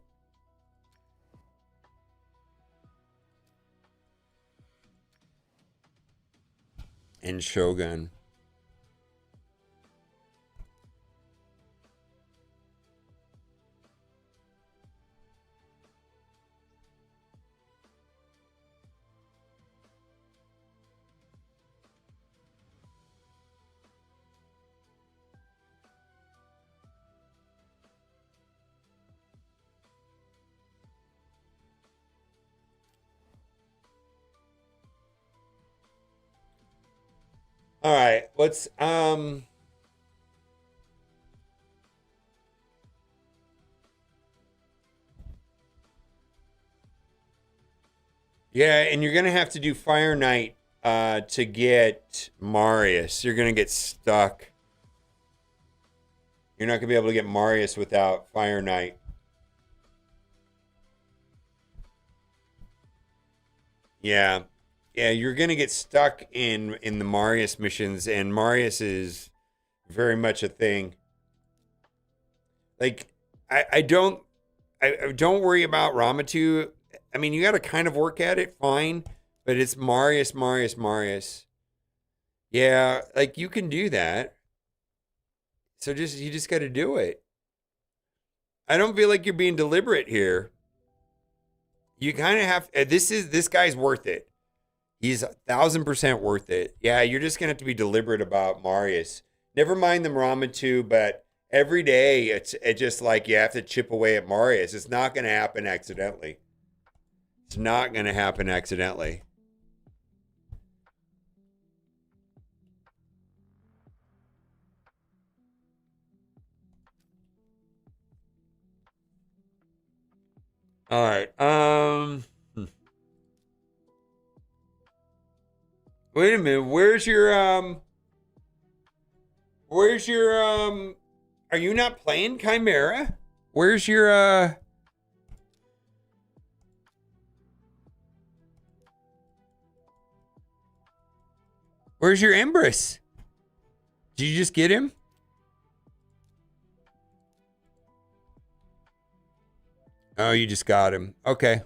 And Shogun. All right. Let's yeah, and you're gonna have to do Fire Knight to get Marius. You're gonna get stuck. You're not gonna be able to get Marius without Fire Knight. Yeah. Yeah, you're gonna get stuck in the Marius missions, and Marius is very much a thing. Like I don't worry about Ramatu. I mean, you got to kind of work at it, fine, but it's Marius. Yeah, like you can do that. So you just got to do it. I don't feel like you're being deliberate here. You kind of have. This guy's worth it. He's 1,000% worth it. Yeah, you're just gonna have to be deliberate about Marius. Never mind the ramen too, but every day it's just like you have to chip away at Marius. It's not going to happen accidentally. It's not going to happen accidentally. All right. Wait a minute. Where's your are you not playing Chimera? Where's your where's your Empress? Did you just get him? Oh, you just got him. Okay.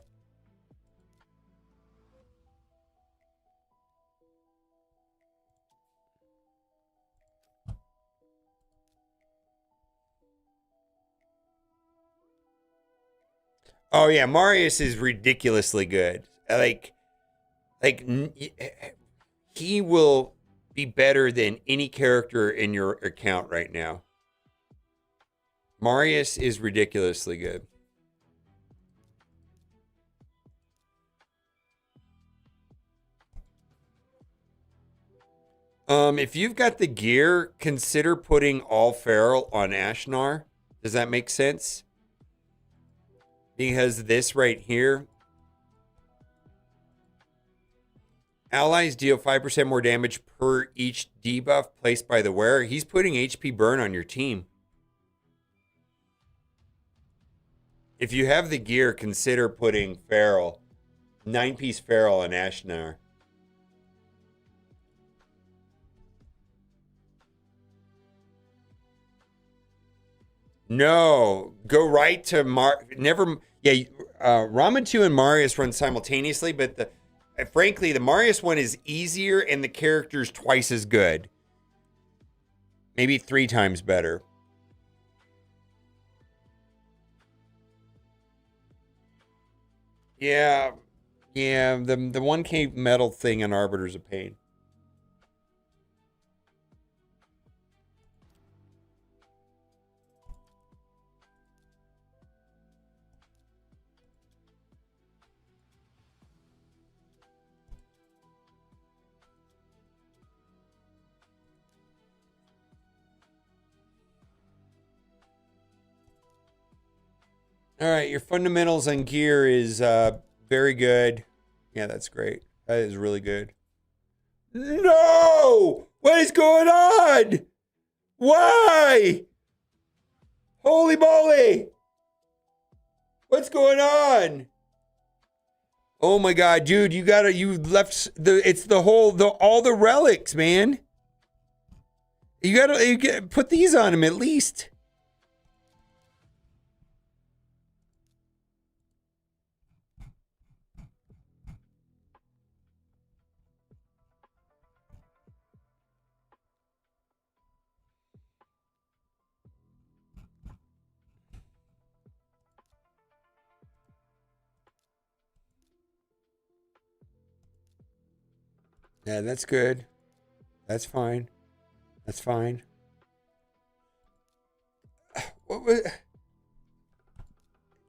Oh yeah, Marius is ridiculously good. Like he will be better than any character in your account right now. Marius is ridiculously good. If you've got the gear, consider putting all feral on Ashnar. Does that make sense? Because this right here, allies deal 5% more damage per each debuff placed by the wearer. He's putting HP burn on your team. If you have the gear, consider putting feral, 9-piece feral on Ashnar. No, go right to never. Yeah, Ramen 2 and Marius run simultaneously, but frankly, the Marius one is easier and the character's twice as good. Maybe 3 times better. Yeah, yeah. The 1K metal thing on Arbiter's a pain. All right, your fundamentals on gear is very good. Yeah, that's great. That is really good. No! What is going on? Why? Holy moly! What's going on? Oh my god, dude, you left it's the whole all the relics, man. You gotta put these on him at least. Yeah, that's good. That's fine. That's fine. What was?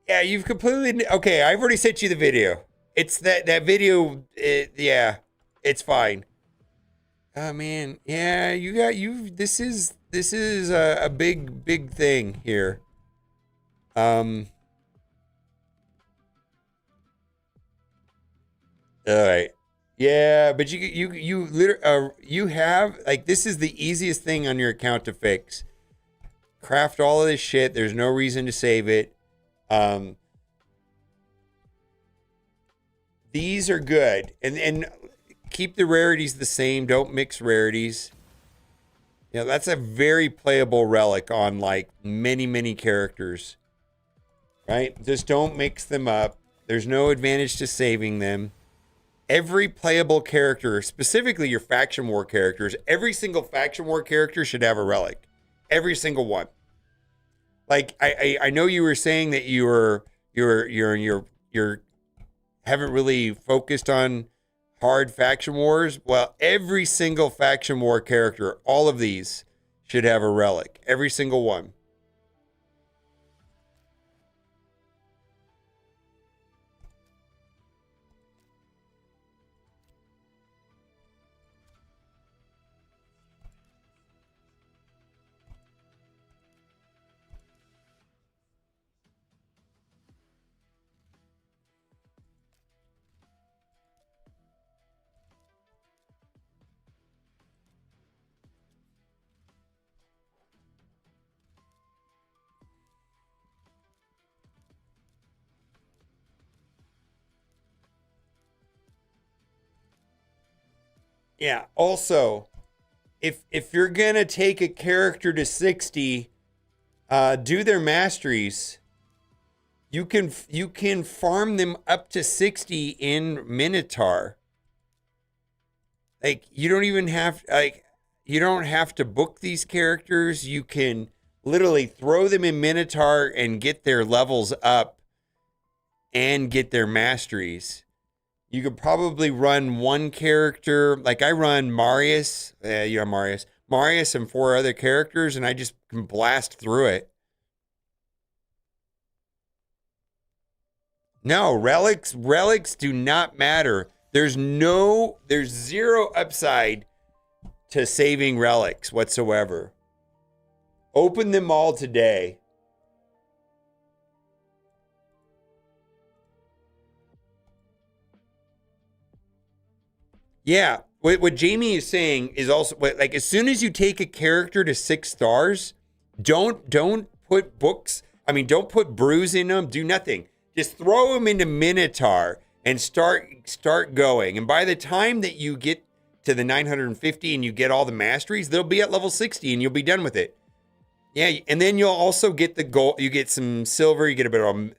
Yeah, you've completely. Okay, I've already sent you the video. It's that video. Yeah, it's fine. Oh man, yeah, you. This is a big thing here. Um. All right. Yeah, but you literally you have like this is the easiest thing on your account to fix. Craft all of this shit. There's no reason to save it. Um, these are good, and keep the rarities the same. Don't mix rarities. You know, that's a very playable relic on like many characters. Right? Just don't mix them up. There's no advantage to saving them. Every playable character, specifically your faction war characters, every single faction war character should have a relic. Every single one. Like I know you were saying that you're haven't really focused on hard faction wars. Well, every single faction war character, all of these should have a relic. Every single one. Yeah. Also, if you're gonna take a character to 60, do their masteries. You can farm them up to 60 in Minotaur. Like you don't have to book these characters. You can literally throw them in Minotaur and get their levels up and get their masteries. You could probably run one character, like I run Marius, Marius and 4 other characters, and I just can blast through it. No, relics do not matter. There's zero upside to saving relics whatsoever. Open them all today. Yeah, what Jamie is saying is also like as soon as you take a character to 6 stars, don't put books. I mean, don't put brews in them. Do nothing. Just throw them into Minotaur and start going. And by the time that you get to the 950 and you get all the masteries, they'll be at level 60 and you'll be done with it. Yeah, and then you'll also get the gold. You get some silver. You get a bit of.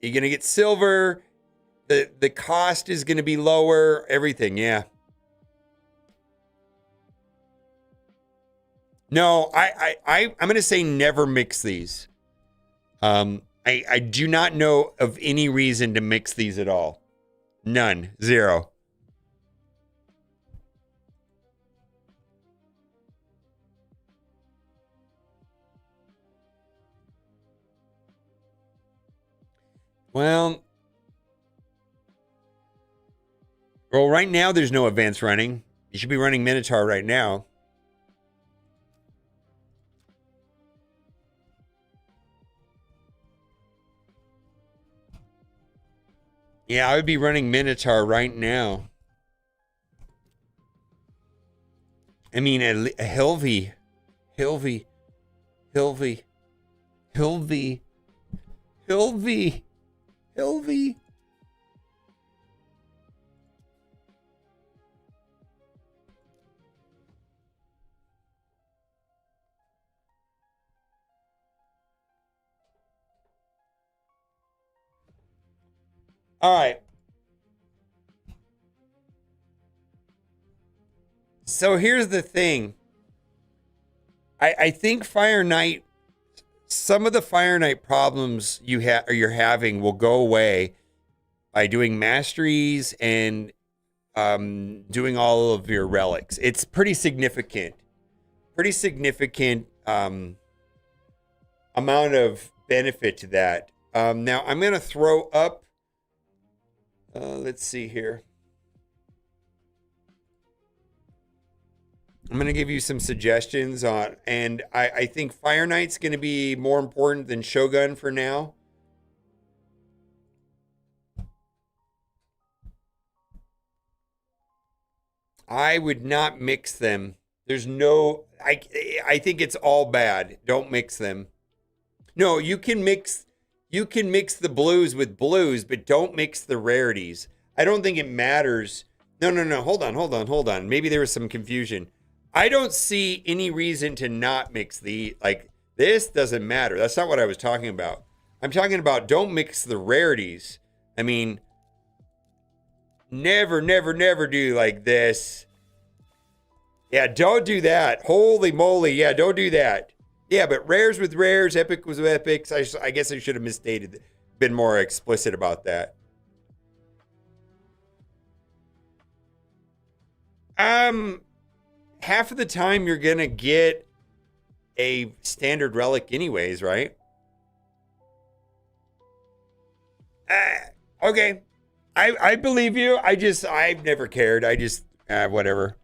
You're gonna get silver. The cost is gonna be lower. Everything, yeah. No, I'm gonna say never mix these. I do not know of any reason to mix these at all. None. Zero. Well, right now there's no advanced running. You should be running Minotaur right now. Yeah, I would be running Minotaur right now. I mean, a Hilvy. Hilvy. Hilvy. Hilvy. Hilvy. Hilvy. All right. So here's the thing. I think Fire Knight, some of the Fire Knight problems you're having will go away by doing masteries and doing all of your relics. It's pretty significant. Pretty significant amount of benefit to that. Now I'm going to throw up. Let's see here. I'm going to give you some suggestions on, and I think Fire Knight's going to be more important than Shogun for now. I would not mix them. There's no, I think it's all bad. Don't mix them. No, you can mix the blues with blues, but don't mix the rarities. I don't think it matters. No. Hold on. Maybe there was some confusion. I don't see any reason to not mix this doesn't matter. That's not what I was talking about. I'm talking about don't mix the rarities. I mean, never do like this. Yeah, don't do that. Holy moly. Yeah, don't do that. Yeah, but rares with rares, epic with epics. I guess I should have misstated, been more explicit about that. half of the time you're gonna get a standard relic anyways, right? Okay. I believe you. I've never cared. I just whatever.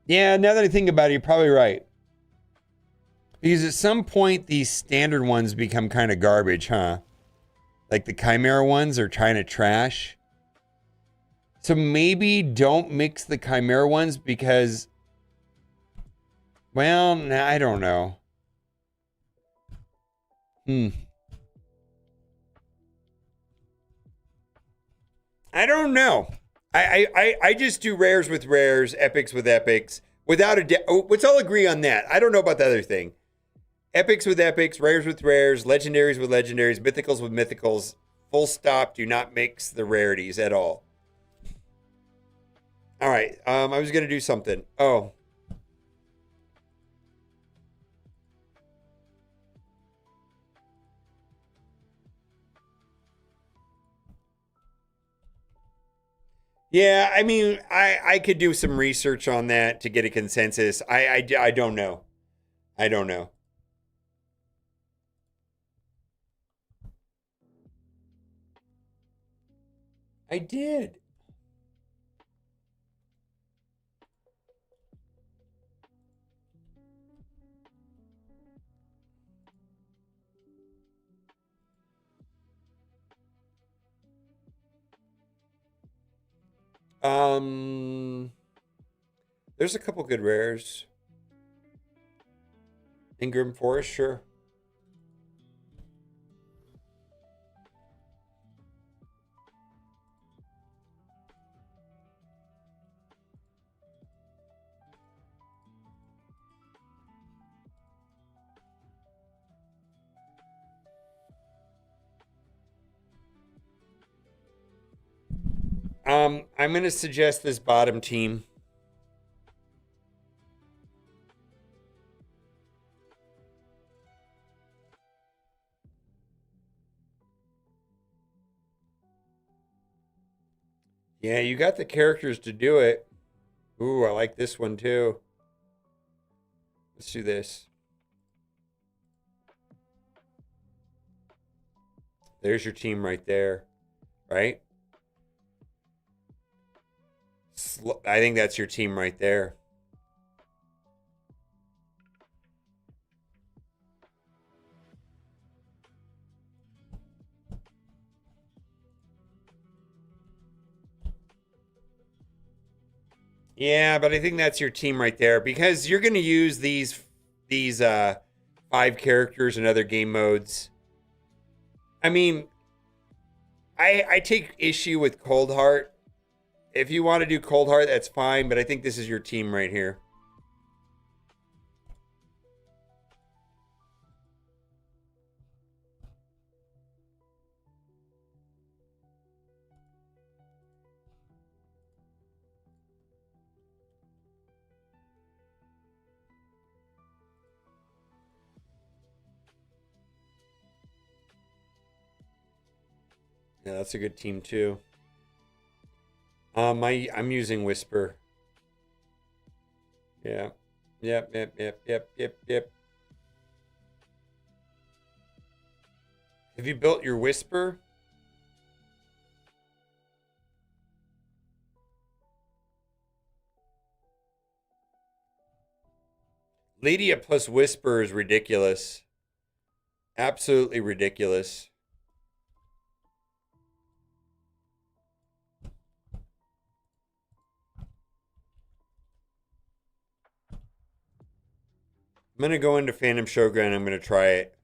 Yeah, now that I think about it, you're probably right. Because at some point these standard ones become kind of garbage, huh? Like the Chimera ones are kind of trash. So maybe don't mix the Chimera ones because, well, I don't know. I don't know. I just do rares with rares, epics with epics, without a let's all agree on that. I don't know about the other thing. Epics with epics, rares with rares, legendaries with legendaries, mythicals with mythicals. Full stop. Do not mix the rarities at all. All right. I was gonna do something. Oh. Yeah, I mean, I could do some research on that to get a consensus. I don't know. I don't know. I did. Um, there's a couple good rares. Ingram Forest, sure. I'm gonna suggest this bottom team. Yeah, you got the characters to do it. Ooh, I like this one too. Let's do this. There's your team right there, right? I think that's your team right there. Yeah, but I think that's your team right there because you're going to use these 5 characters in other game modes. I mean, I take issue with Cold Heart. If you want to do Cold Heart, that's fine, but I think this is your team right here. Yeah, that's a good team too. I'm using Whisper. Yeah. Yep. Have you built your Whisper? Lydia plus Whisper is ridiculous. Absolutely ridiculous. I'm going to go into Phantom Shogun. I'm going to try it.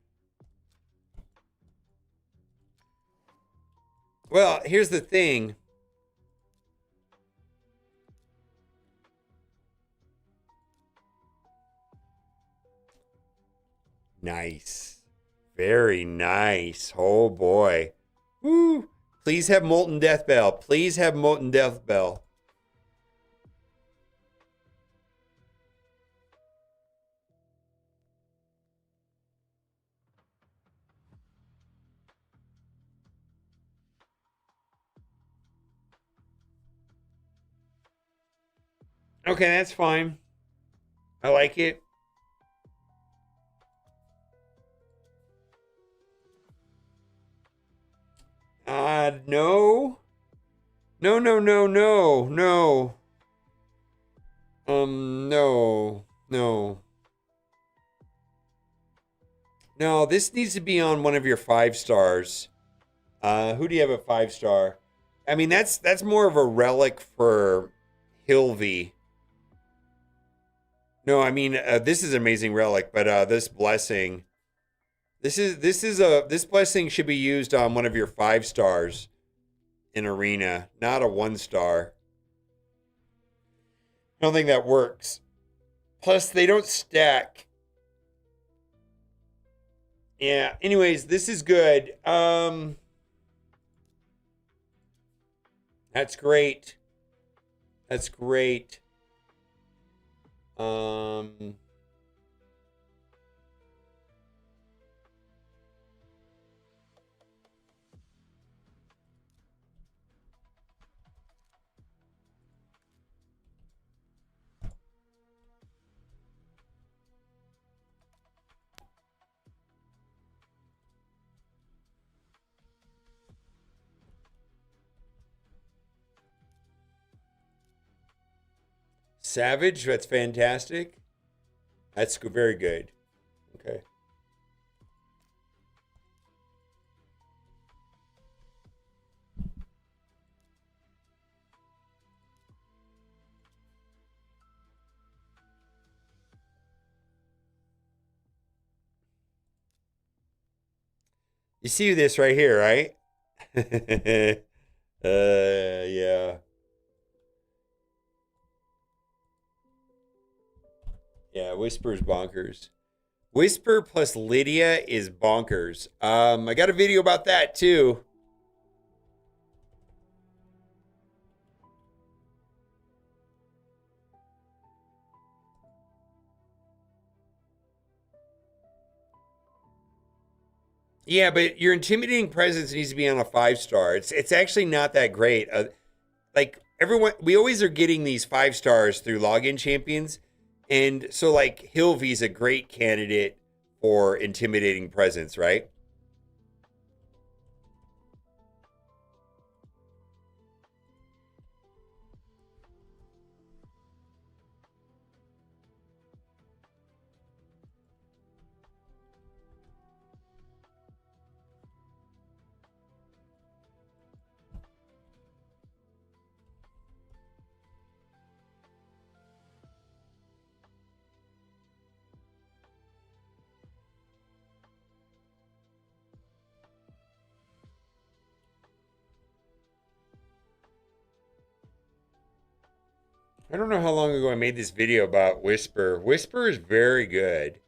Well, here's the thing. Nice. Very nice. Oh boy. Woo. Please have Molten Death Bell. Please have Molten Death Bell. Okay, that's fine. I like it. No. No, no, no, no, no. No, no. No, this needs to be on one of your 5 stars. Who do you have at 5 star? I mean, that's more of a relic for Hilvy. No, I mean, this is an amazing relic, but this blessing, this blessing should be used on one of your 5 stars in arena, not a 1 star. I don't think that works. Plus, they don't stack. Yeah. Anyways, this is good. That's great. That's great. Um, Savage. That's fantastic. That's very good. Okay. You see this right here, right? Yeah. Yeah, Whisper's bonkers. Whisper plus Lydia is bonkers. I got a video about that too. Yeah, but your intimidating presence needs to be on a 5 star. It's actually not that great. Like everyone, we always are getting these 5 stars through login champions, and so like Hilvy's a great candidate for intimidating presence, right? I don't know how long ago I made this video about Whisper. Whisper is very good.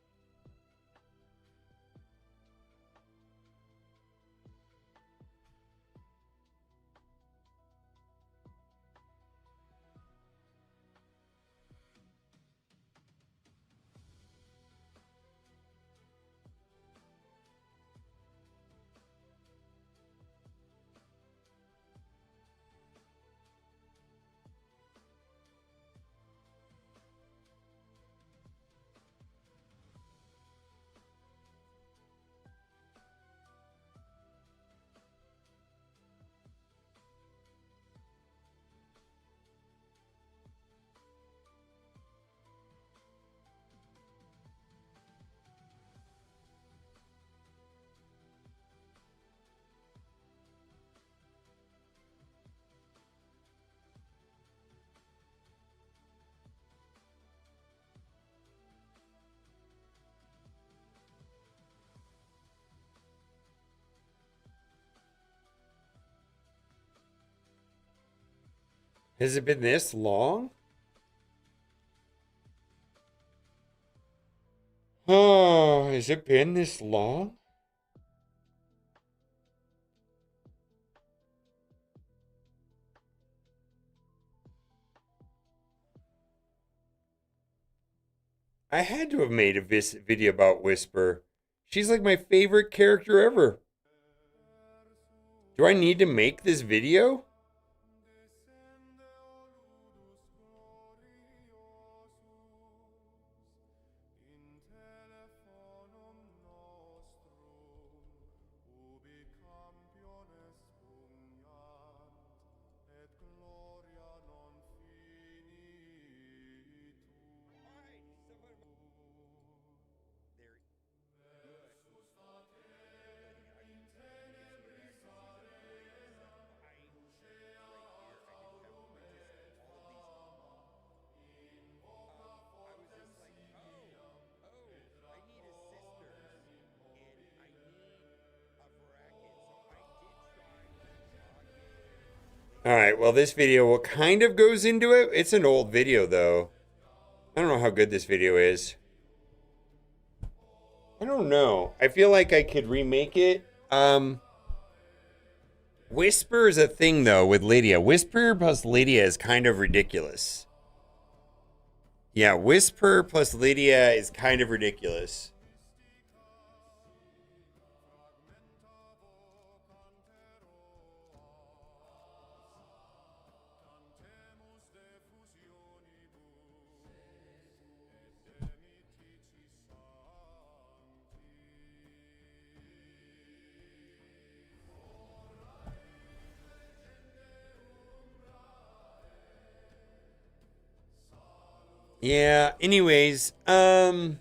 Has it been this long? Oh, has it been this long? I had to have made a video about Whisper. She's like my favorite character ever. Do I need to make this video? All right, well, this video will kind of goes into it. It's an old video, though. I don't know how good this video is. I don't know. I feel like I could remake it. Whisper is a thing, though, with Lydia. Whisper plus Lydia is kind of ridiculous. Yeah, Whisper plus Lydia is kind of ridiculous. Yeah, anyways, so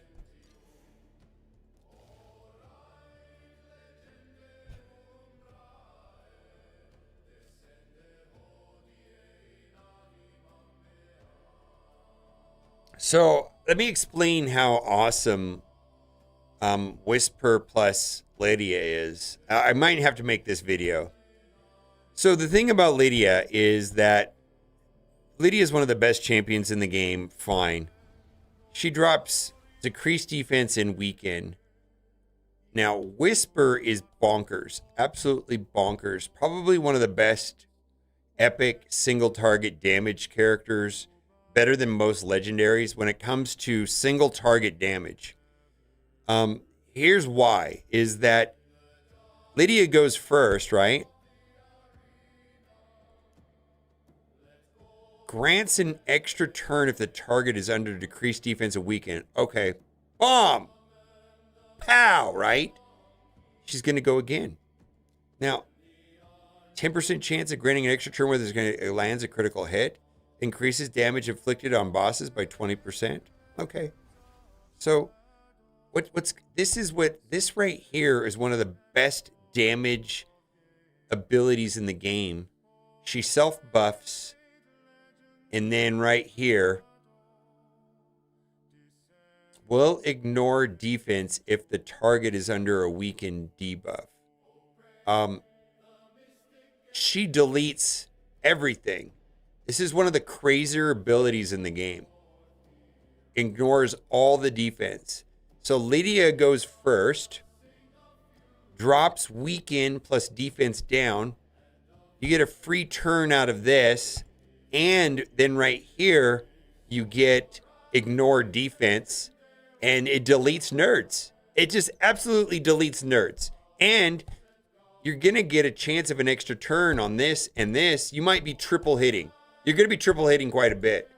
let me explain how awesome Whisper plus Lydia is. I might have to make this video. So the thing about Lydia is that Lydia is one of the best champions in the game. Fine. She drops decreased defense and weaken. Now, Whisper is bonkers. Absolutely bonkers. Probably one of the best epic single target damage characters. Better than most legendaries when it comes to single target damage. Here's why. Is that Lydia goes first, right? Grants an extra turn if the target is under decreased defense and weaken. Okay. Bomb. Pow, right? She's going to go again. Now, 10% chance of granting an extra turn where it lands a critical hit. Increases damage inflicted on bosses by 20%. Okay. So, this right here is one of the best damage abilities in the game. She self-buffs. And then right here, will ignore defense if the target is under a weakened debuff. She deletes everything. This is one of the crazier abilities in the game. Ignores all the defense. So Lydia goes first, drops weaken plus defense down. You get a free turn out of this. And then right here, you get ignore defense, and it deletes nerds. It just absolutely deletes nerds. And you're going to get a chance of an extra turn on this and this. You might be triple hitting. You're going to be triple hitting quite a bit.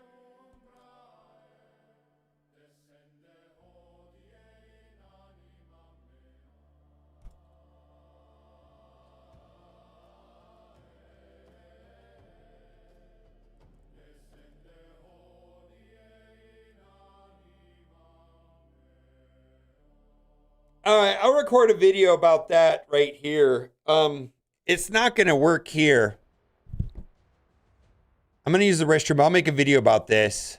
All right, I'll record a video about that right here. It's not going to work here. I'm going to use the restroom. I'll make a video about this.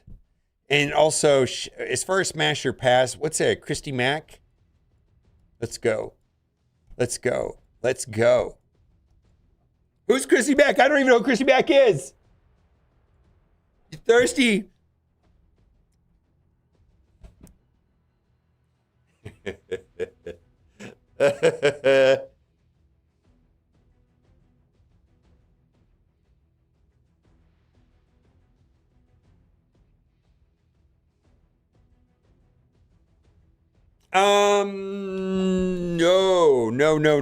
And also, as far as Smash Your Pass, what's that? Christy Mack? Let's go. Let's go. Let's go. Who's Christy Mack? I don't even know who Christy Mack is. You thirsty?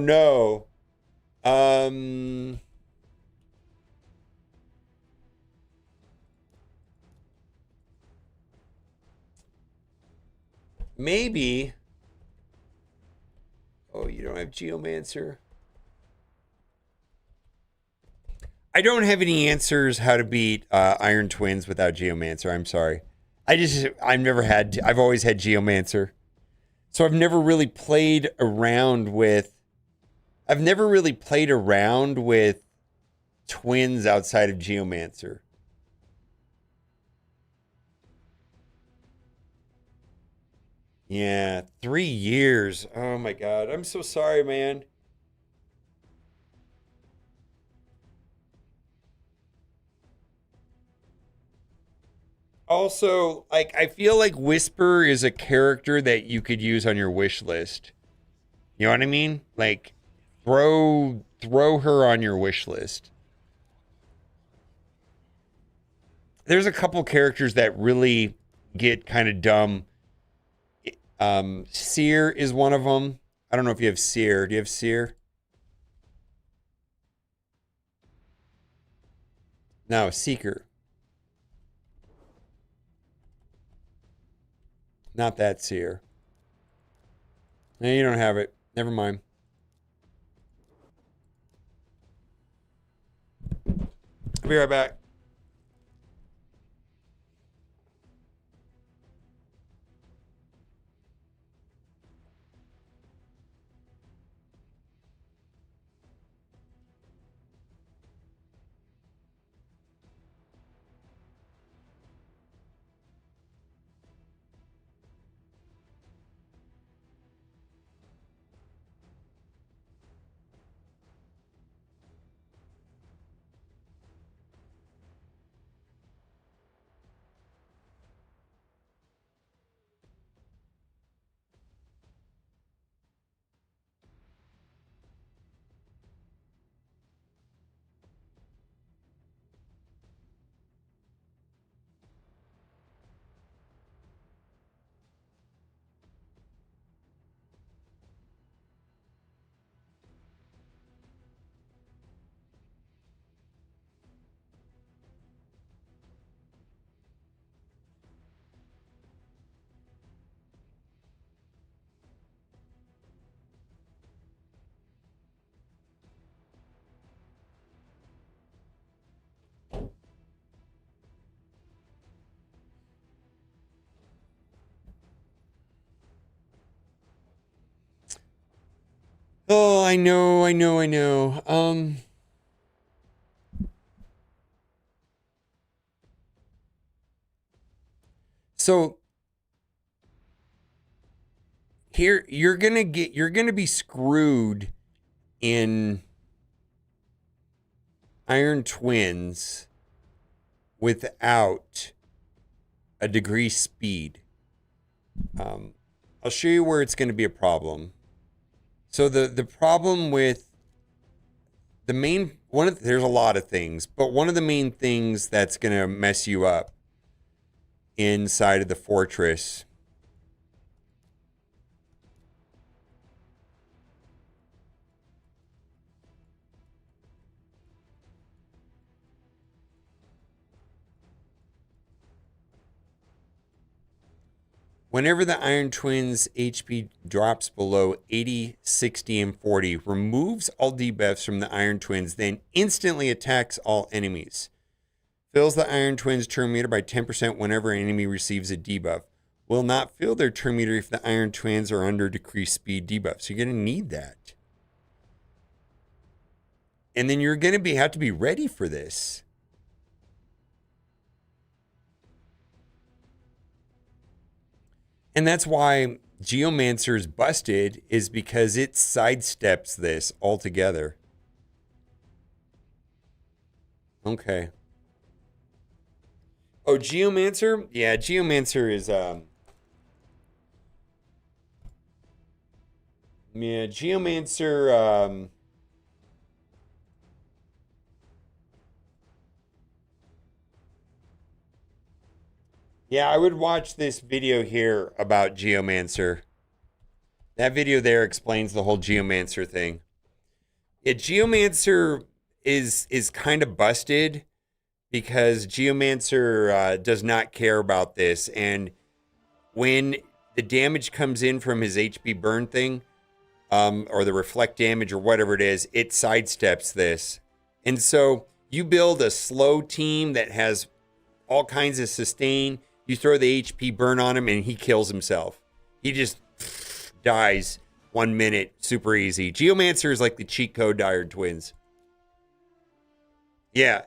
No. Maybe. Oh, you don't have Geomancer? I don't have any answers how to beat Iron Twins without Geomancer. I'm sorry. I've always had Geomancer. So I've never really played around with twins outside of Geomancer. Yeah, 3 years. Oh my God. I'm so sorry, man. Also, like I feel like Whisper is a character that you could use on your wish list. You know what I mean? Like throw her on your wish list. There's a couple characters that really get kind of dumb. Seer is one of them. I don't know if you have Seer. Do you have Seer? No, Seeker. Not that Seer. No, you don't have it. Never mind. I'll be right back. Oh, I know. So here you're gonna be screwed in Iron Twins without a degree speed. I'll show you where it's going to be a problem. So the problem with the main there's a lot of things, but one of the main things that's going to mess you up inside of the fortress whenever the Iron Twins HP drops below 80, 60, and 40, removes all debuffs from the Iron Twins, then instantly attacks all enemies. Fills the Iron Twins turn meter by 10% whenever an enemy receives a debuff. Will not fill their turn meter if the Iron Twins are under decreased speed debuff. So you're going to need that. And then you're going to have to be ready for this. And that's why Geomancer is busted, is because it sidesteps this altogether. Okay. Oh, Geomancer? Yeah, Geomancer is yeah, Geomancer yeah, I would watch this video here about Geomancer. That video there explains the whole Geomancer thing. Yeah, Geomancer is kind of busted because Geomancer does not care about this, and when the damage comes in from his HP burn thing, or the reflect damage or whatever it is, it sidesteps this, and so you build a slow team that has all kinds of sustain. You throw the HP burn on him, and he kills himself. He just dies 1 minute, super easy. Geomancer is like the cheat code to Iron Twins. Yeah,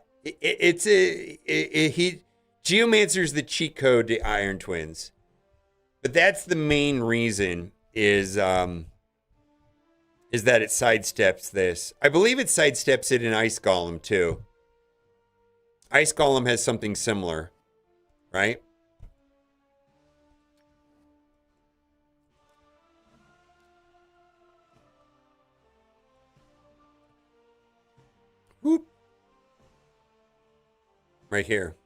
Geomancer's the cheat code to Iron Twins, but that's the main reason is that it sidesteps this. I believe it sidesteps it in Ice Golem too. Ice Golem has something similar, right? Whoop. Right here.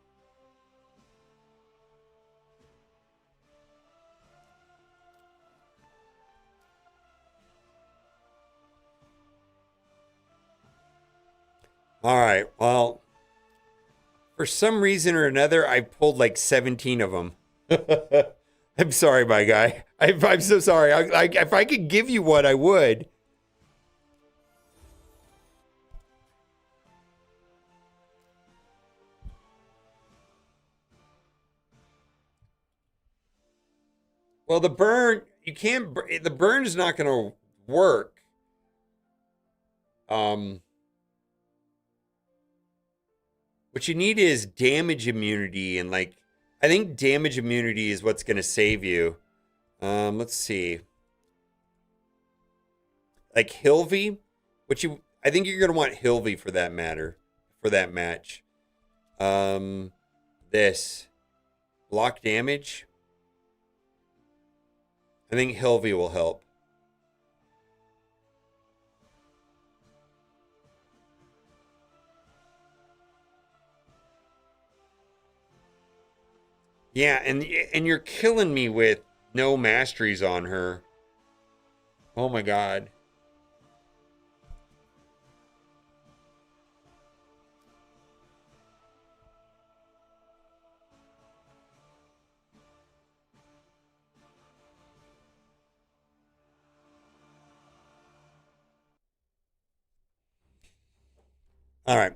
All right. Well, for some reason or another, I pulled like 17 of them. I'm sorry, my guy. I'm so sorry. If I could give you one, I would. Well, the burn, you can't, the burn is not going to work. Um, what you need is damage immunity, and like, I think damage immunity is what's going to save you. Let's see. Like Hilvy, I think you're going to want Hilvy for that matter, for that match. This block damage. I think Hilvy will help. Yeah, and you're killing me with no masteries on her. Oh my god. All right.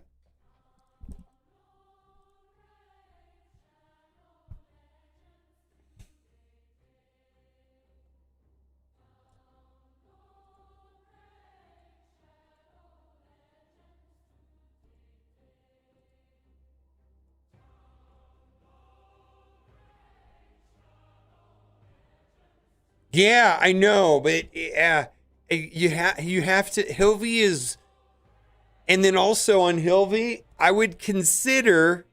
Yeah, I know, but yeah, you have to. Hilvy is, and then also on Hilvy, I would consider,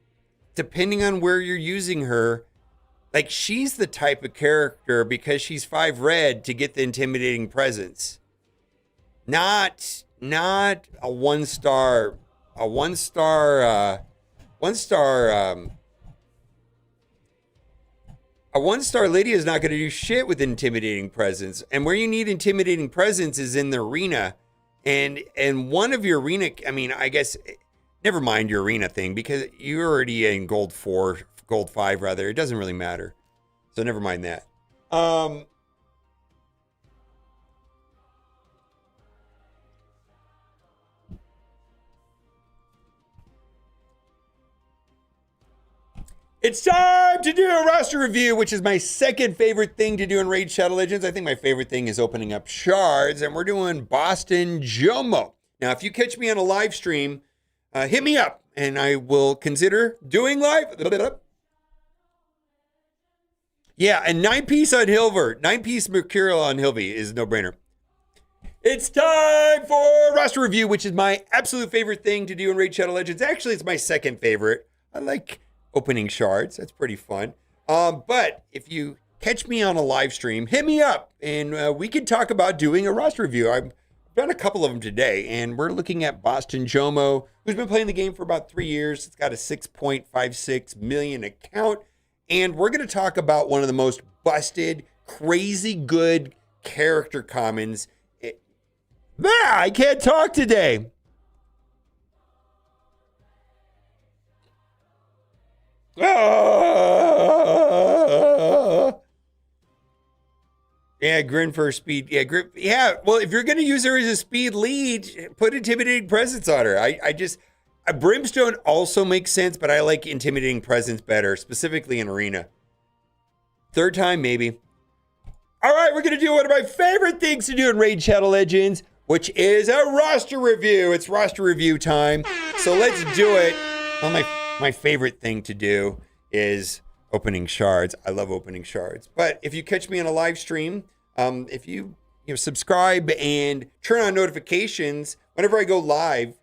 depending on where you're using her, like she's the type of character because she's 5 red to get the intimidating presence. Not a 1 star, a 1 star, 1 star. A 1 star Lydia is not going to do shit with intimidating presence. And where you need intimidating presence is in the arena. And one of your arena, I mean, I guess, never mind your arena thing because you're already in gold 4, gold 5 rather. It doesn't really matter. So never mind that. It's time to do a roster review, which is my second favorite thing to do in Raid Shadow Legends. I think my favorite thing is opening up shards, and we're doing Boston Jomo. Now, if you catch me on a live stream, hit me up, and I will consider doing live. Yeah, and 9-piece on Hilver, 9-piece Mercurial on Hilvy is no brainer. It's time for roster review, which is my absolute favorite thing to do in Raid Shadow Legends. Actually, it's my second favorite. I like opening shards. That's pretty fun. But if you catch me on a live stream, hit me up and we can talk about doing a roster review. I've done a couple of them today, and we're looking at Boston Jomo, who's been playing the game for about 3 years. It's got a 6.56 million account, and we're going to talk about one of the most busted, crazy good character commons. I can't talk today. Yeah, grin for speed. Yeah, grip. Yeah, well, if you're gonna use her as a speed lead, put intimidating presence on her. I just Brimstone also makes sense, but I like intimidating presence better, specifically in arena. Third time, maybe. All right, we're gonna do one of my favorite things to do in Raid Shadow Legends, which is a roster review. It's roster review time, so let's do it. Well, my favorite thing to do is opening shards. I love opening shards. But if you catch me on a live stream, if you subscribe and turn on notifications whenever I go live,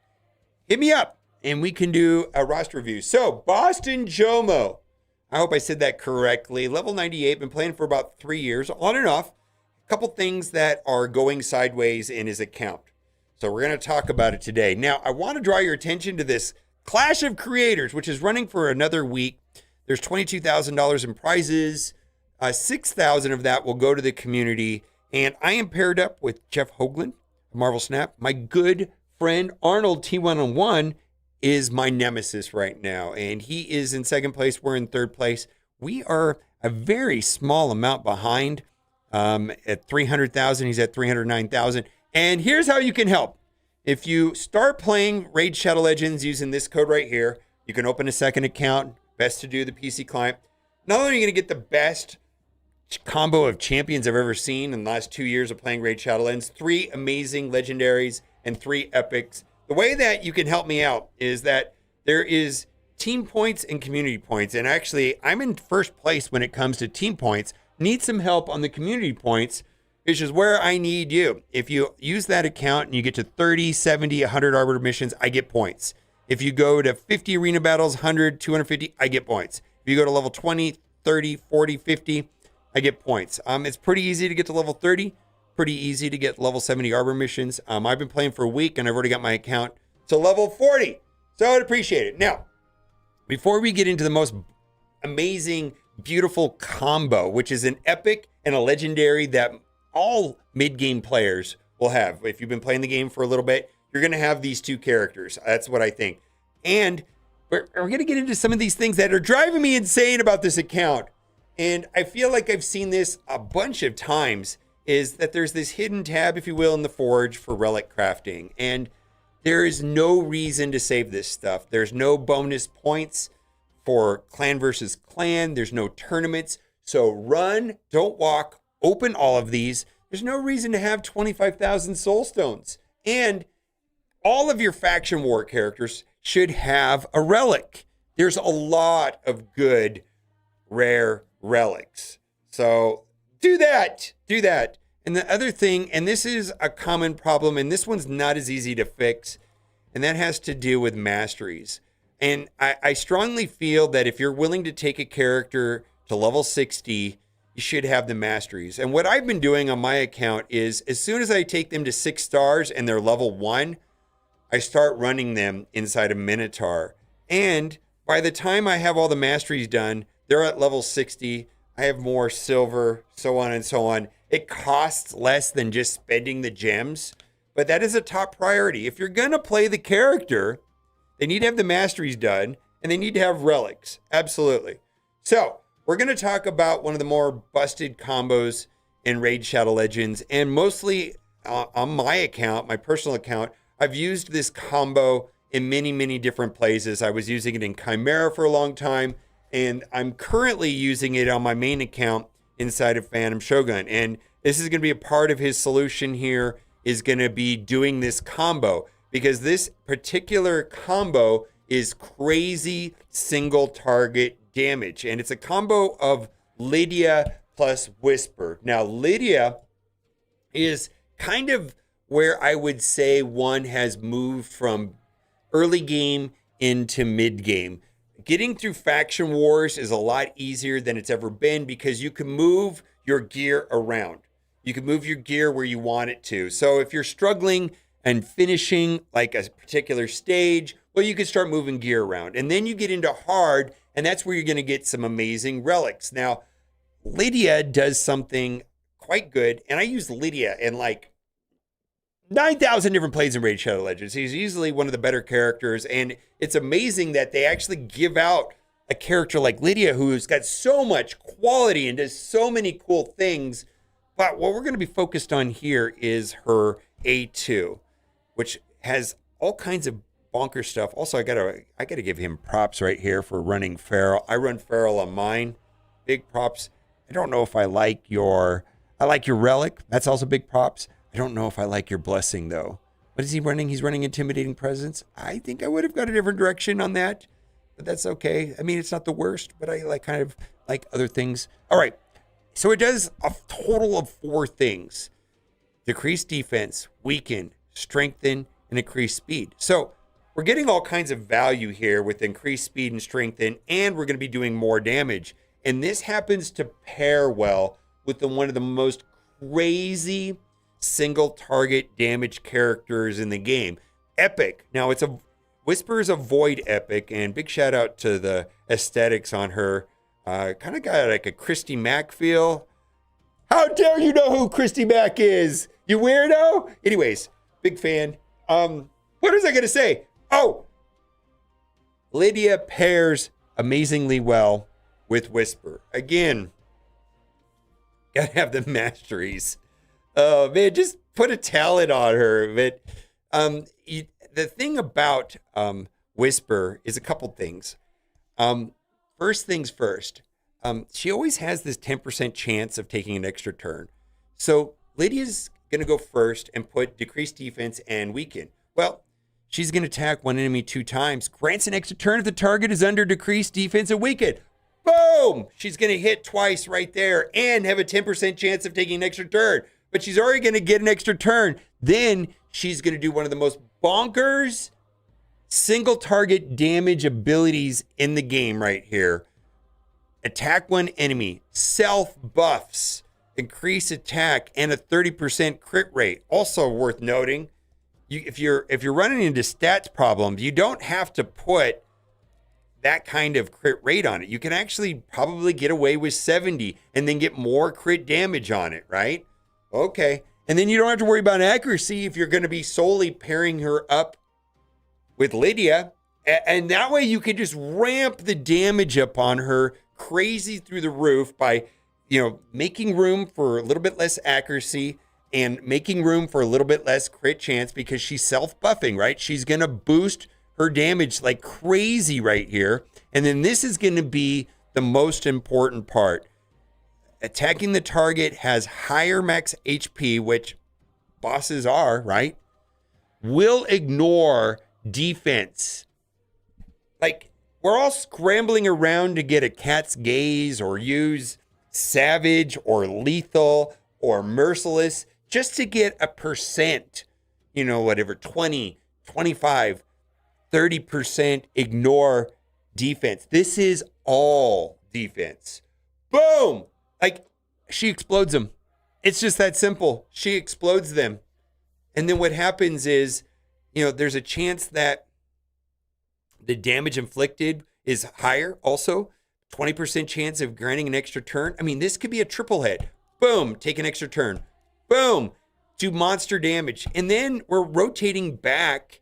hit me up and we can do a roster review. So Boston Jomo, I hope I said that correctly. Level 98, been playing for about 3 years, on and off. A couple things that are going sideways in his account. So we're going to talk about it today. Now, I want to draw your attention to this Clash of Creators, which is running for another week. There's $22,000 in prizes. 6,000 of that will go to the community. And I am paired up with Jeff Hoagland of Marvel Snap. My good friend Arnold T101 is my nemesis right now. And he is in second place. We're in third place. We are a very small amount behind at 300,000. He's at 309,000. And here's how you can help. If you start playing Raid Shadow Legends using this code right here, you can open a second account. Best to do the PC client. Not only are you going to get the best combo of champions I've ever seen in the last 2 years of playing Raid Shadow Legends, 3 amazing legendaries and 3 epics. The way that you can help me out is that there is team points and community points. And actually, I'm in first place when it comes to team points. Need some help on the community points, which is where I need you. If you use that account and you get to 30, 70, 100 Arbiter missions, I get points. If you go to 50 arena battles, 100, 250, I get points. If you go to level 20, 30, 40, 50, I get points. It's pretty easy to get to level 30, pretty easy to get level 70 Arbiter missions. I've been playing for a week and I've already got my account to level 40. So I'd appreciate it. Now, before we get into the most amazing, beautiful combo, which is an epic and a legendary that all mid-game players will have. If you've been playing the game for a little bit, you're going to have these 2 characters. That's what I think. And we're going to get into some of these things that are driving me insane about this account. And I feel like I've seen this a bunch of times, is that there's this hidden tab, if you will, in the Forge for relic crafting. And there is no reason to save this stuff. There's no bonus points for clan versus clan. There's no tournaments. So run, don't walk. Open all of these. There's no reason to have 25,000 soul stones. And all of your faction war characters should have a relic. There's a lot of good, rare relics. So do that. Do that. And the other thing, and this is a common problem, and this one's not as easy to fix, and that has to do with masteries. And I strongly feel that if you're willing to take a character to level 60, you should have the masteries. And what I've been doing on my account is, as soon as I take them to 6 stars and they're level 1, I start running them inside of Minotaur. And by the time I have all the masteries done, they're at level 60. I have more silver, so on and so on. It costs less than just spending the gems, but that is a top priority. If you're going to play the character, they need to have the masteries done, and they need to have relics. Absolutely. So we're going to talk about one of the more busted combos in Raid Shadow Legends, and mostly on my account, my personal account, I've used this combo in many, many different places. I was using it in Chimera for a long time, and I'm currently using it on my main account inside of Phantom Shogun. And this is going to be a part of his solution here, is going to be doing this combo, because this particular combo is crazy single target damage. And it's a combo of Lydia plus Whisper. Now, Lydia is kind of where I would say one has moved from early game into mid game. Getting through faction wars is a lot easier than it's ever been, because you can move your gear around. You can move your gear where you want it to. So if you're struggling and finishing like a particular stage, well, you can start moving gear around. And then you get into hard, and that's where you're going to get some amazing relics. Now, Lydia does something quite good, and I use Lydia in like 9,000 different plays in Raid Shadow Legends. He's easily one of the better characters, and it's amazing that they actually give out a character like Lydia, who's got so much quality and does so many cool things. But what we're going to be focused on here is her A2, which has all kinds of bonker stuff. Also, I gotta give him props right here for running Feral. I run Feral on mine. Big props. I don't know if I like your relic. That's also big props. I don't know if I like your blessing, though. What is he running? He's running Intimidating Presence. I think I would have got a different direction on that, but that's okay. I mean, it's not the worst, but I kind of like other things. All right. So it does a total of 4 things: decrease defense, weaken, strengthen, and increase speed. So we're getting all kinds of value here with increased speed and strengthen, and we're going to be doing more damage. And this happens to pair well with one of the most crazy single target damage characters in the game. Epic. Now Whisper is a void epic, and big shout out to the aesthetics on her. Kind of got like a Christy Mack feel. How dare you know who Christy Mack is, you weirdo? Anyways, big fan. What was I gonna say? Oh, Lydia pairs amazingly well with Whisper. Again, gotta have the masteries. Oh man, just put a talent on her. But the thing about Whisper is a couple things. First things first, she always has this 10% chance of taking an extra turn. So Lydia's going to go first and put decreased defense and weaken. Well, she's going to attack one enemy 2 times, grants an extra turn if the target is under decreased defense and weaken. Boom! She's going to hit twice right there and have a 10% chance of taking an extra turn. But she's already going to get an extra turn. Then she's going to do one of the most bonkers single target damage abilities in the game right here. Attack one enemy, self buffs, increase attack, and a 30% crit rate. Also worth noting, if you're running into stats problems, you don't have to put that kind of crit rate on it. You can actually probably get away with 70 and then get more crit damage on it, right? Okay. And then you don't have to worry about accuracy if you're going to be solely pairing her up with Lydia. And that way you can just ramp the damage up on her crazy through the roof by, making room for a little bit less accuracy and making room for a little bit less crit chance because she's self-buffing, right? She's going to boost her damage like crazy right here. And then this is going to be the most important part. Attacking the target has higher max HP, which bosses are, right? Will ignore defense. Like, we're all scrambling around to get a cat's gaze or use savage or lethal or merciless just to get a percent, 20, 25, 30% ignore defense. This is all defense. Boom! Like, she explodes them. It's just that simple. She explodes them. And then what happens is, there's a chance that the damage inflicted is higher also. 20% chance of granting an extra turn. I mean, this could be a triple hit. Boom, take an extra turn. Boom, do monster damage. And then we're rotating back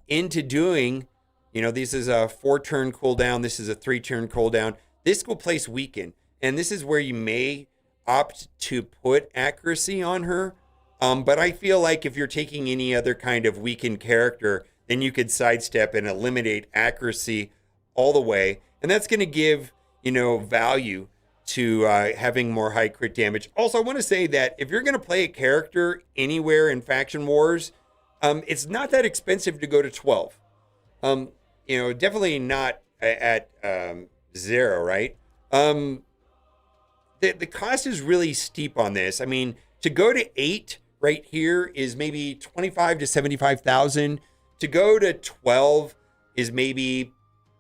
into doing, this is a 4-turn cooldown. This is a 3-turn cooldown. This will place weaken. And this is where you may opt to put accuracy on her. But I feel like if you're taking any other kind of weakened character, then you could sidestep and eliminate accuracy all the way. And that's going to give, value to having more high crit damage. Also, I want to say that if you're going to play a character anywhere in Faction Wars, it's not that expensive to go to 12. Definitely not at 0, right? The cost is really steep on this. I mean, to go to 8 right here is maybe 25 to 75,000. To go to 12 is maybe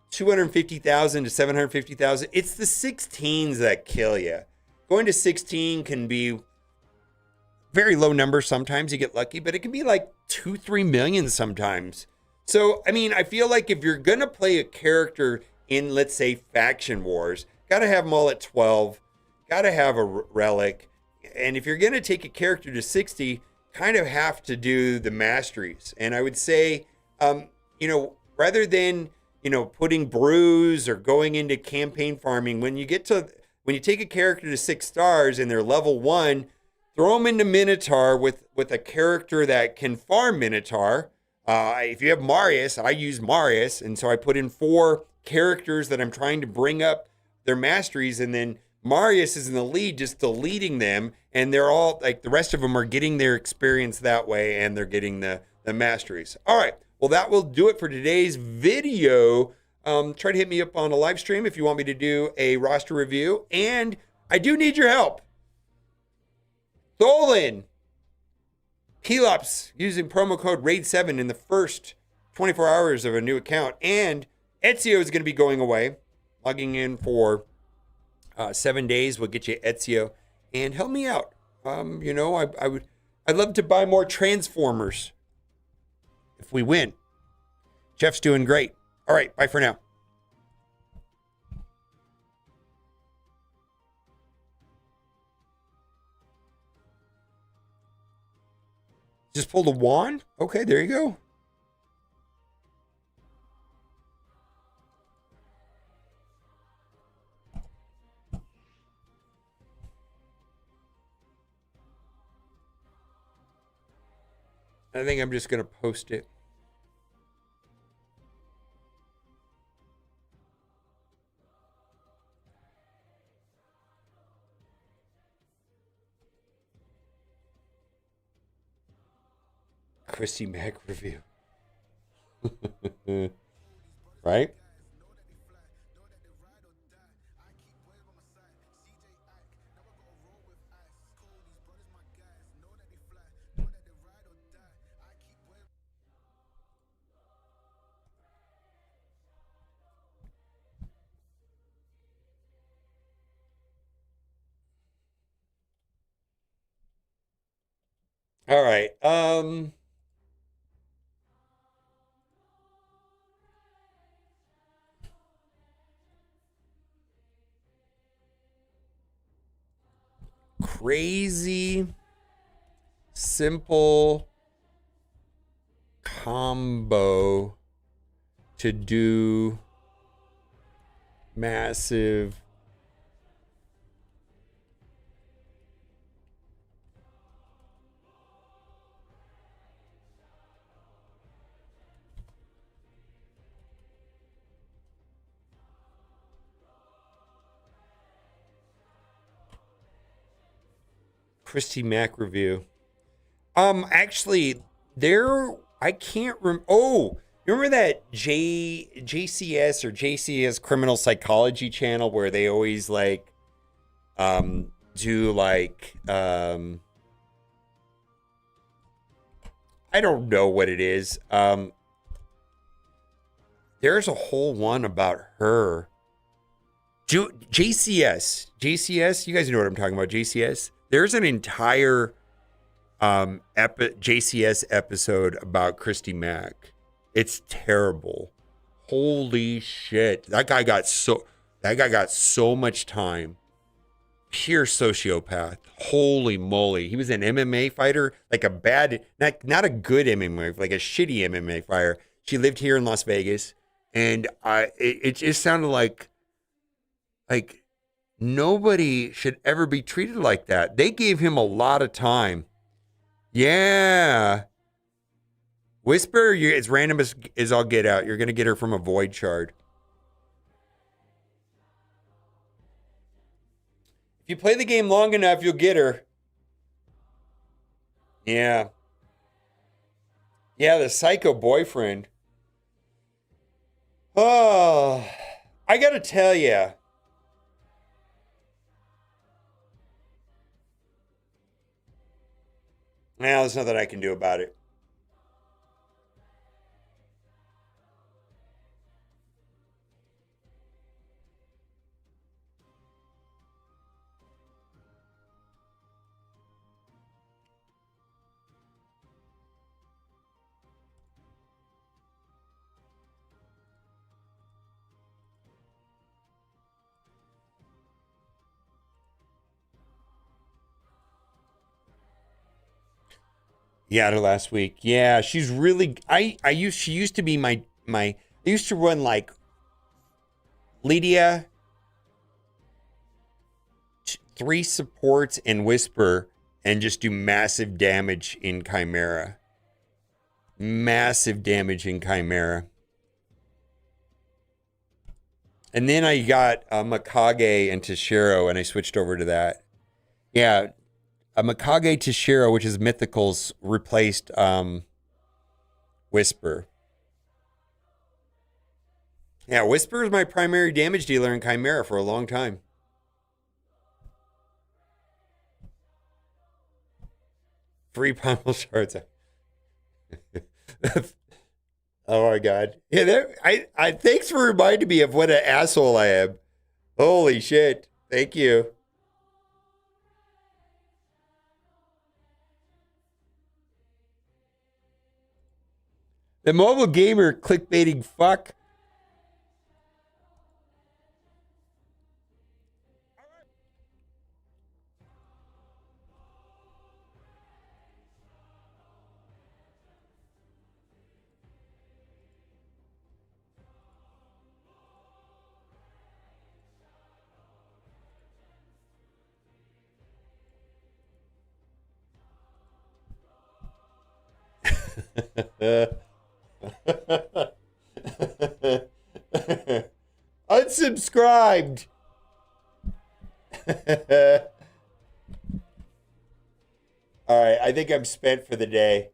250,000 to 750,000. It's the 16s that kill you. Going to 16 can be very low number. Sometimes you get lucky, but it can be like 2-3 million sometimes. So, I mean, I feel like if you're going to play a character in, let's say, Faction Wars, got to have them all at 12, got to have a relic. And if you're going to take a character to 60, kind of have to do the masteries. And I would say, rather than, putting brews or going into campaign farming, when you take a character to 6 stars and they're level 1, throw them into Minotaur with a character that can farm Minotaur. If you have Marius, I use Marius. And so I put in 4 characters that I'm trying to bring up their masteries. And then Marius is in the lead, just deleting them. And they're all like, the rest of them are getting their experience that way. And they're getting the masteries. All right. Well, that will do it for today's video. Try to hit me up on a live stream if you want me to do a roster review. And I do need your help. Tholen, Pelops using promo code RAID7 in the first 24 hours of a new account. And Ezio is going to be going away. Logging in for 7 days will get you Ezio. And help me out. I'd love to buy more Transformers if we win. Jeff's doing great. All right, bye for now. Just pulled a wand? Okay, there you go. I think I'm just going to post it. Christy Mack review. Right? All right. Crazy simple combo to do massive Christy Mack review. Actually, there I can't remember. Oh, you remember that JCS or JCS Criminal Psychology channel where they always like do like I don't know what it is. There's a whole one about her. JCS, you guys know what I'm talking about. JCS. There's an entire JCS episode about Christy Mack. It's terrible. Holy shit. That guy got so much time. Pure sociopath. Holy moly. He was an MMA fighter, like a bad, not a good MMA, like a shitty MMA fighter. She lived here in Las Vegas, and it just sounded like nobody should ever be treated like that. They gave him a lot of time. Yeah. Whisper, it's random as all get out. You're going to get her from a void shard. If you play the game long enough, you'll get her. Yeah. Yeah, the psycho boyfriend. Oh, I got to tell you. Well, there's nothing I can do about it. Yeah, her last week. Yeah, she's really. She used to be my. I used to run like Lydia, 3 supports and Whisper, and just do massive damage in Chimera. Massive damage in Chimera. And then I got Mikage and Tashiro, and I switched over to that. Yeah, a Mikage Tashiro, which is Mythicals, replaced Whisper. Yeah, Whisper is my primary damage dealer in Chimera for a long time. Free primal shards. Oh my god. Yeah, I thanks for reminding me of what an asshole I am. Holy shit. Thank you. The mobile gamer clickbaiting fuck. Unsubscribed. All right, I think I'm spent for the day.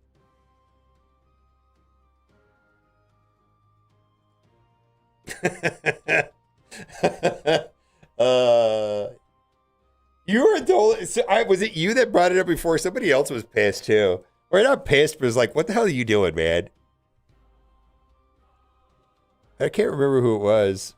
You were told. Was it you that brought it up before? Somebody else was pissed too. Or not pissed, but was like, "What the hell are you doing, man?" I can't remember who it was.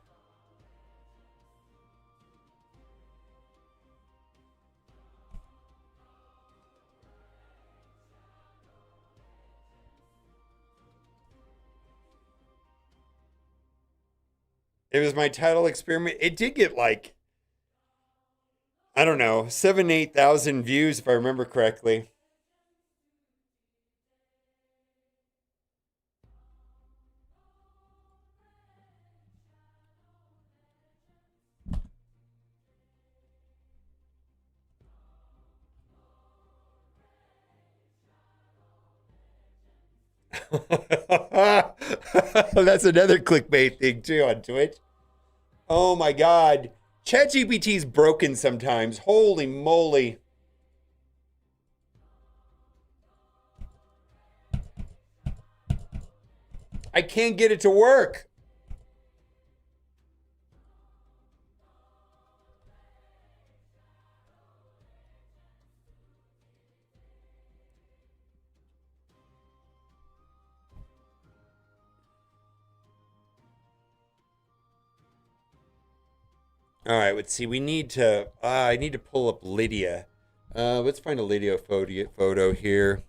It was my title experiment. It did get like, I don't know, 7,000, 8,000 views if I remember correctly. That's another clickbait thing too on Twitch. Oh my God. ChatGPT's broken sometimes. Holy moly. I can't get it to work. All right, let's see. We need to. I need to pull up Lydia. Let's find a Lydia photo here.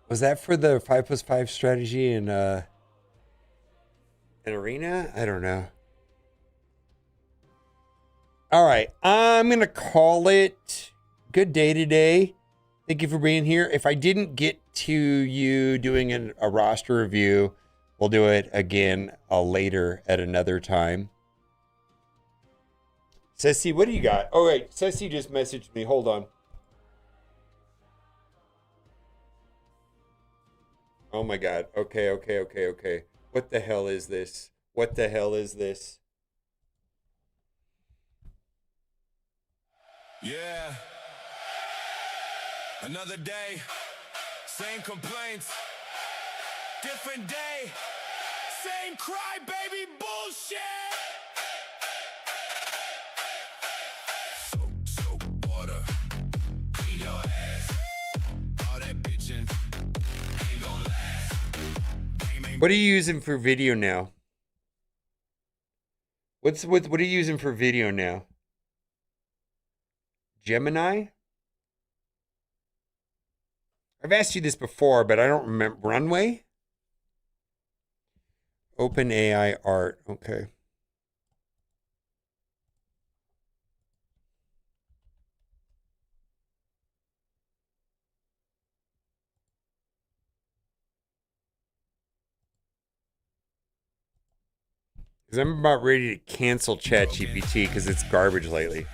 Was that for the 5+5 strategy in an arena? I don't know. All right, I'm gonna call it good day today. Thank you for being here. If I didn't get to you doing a roster review, we'll do it again later at another time. Ceci, what do you got? Oh, wait. Ceci just messaged me. Hold on. Oh, my God. Okay, okay, okay, okay. What the hell is this? What the hell is this? Yeah. Another day. Same complaints. different day, same crybaby bullshit. Soap, water, clean your ass. All that bitching ain't gon' last. What are you using for video now? What are you using for video now? Gemini? I've asked you this before, but I don't remember. Runway? OpenAI art. Okay. Because I'm about ready to cancel ChatGPT because it's garbage lately.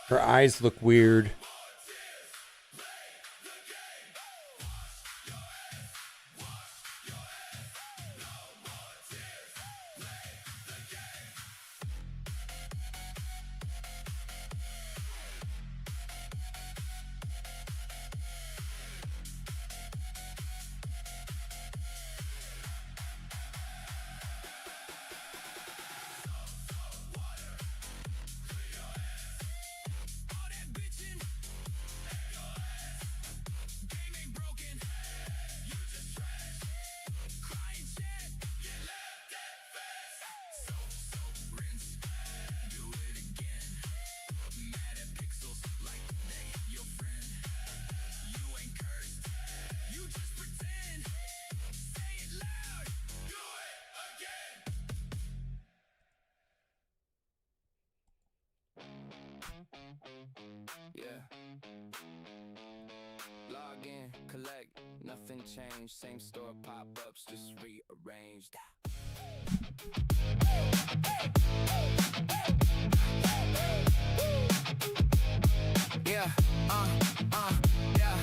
Her eyes look weird. Log in, collect, nothing changed. Same store pop-ups, just rearranged. Yeah, yeah.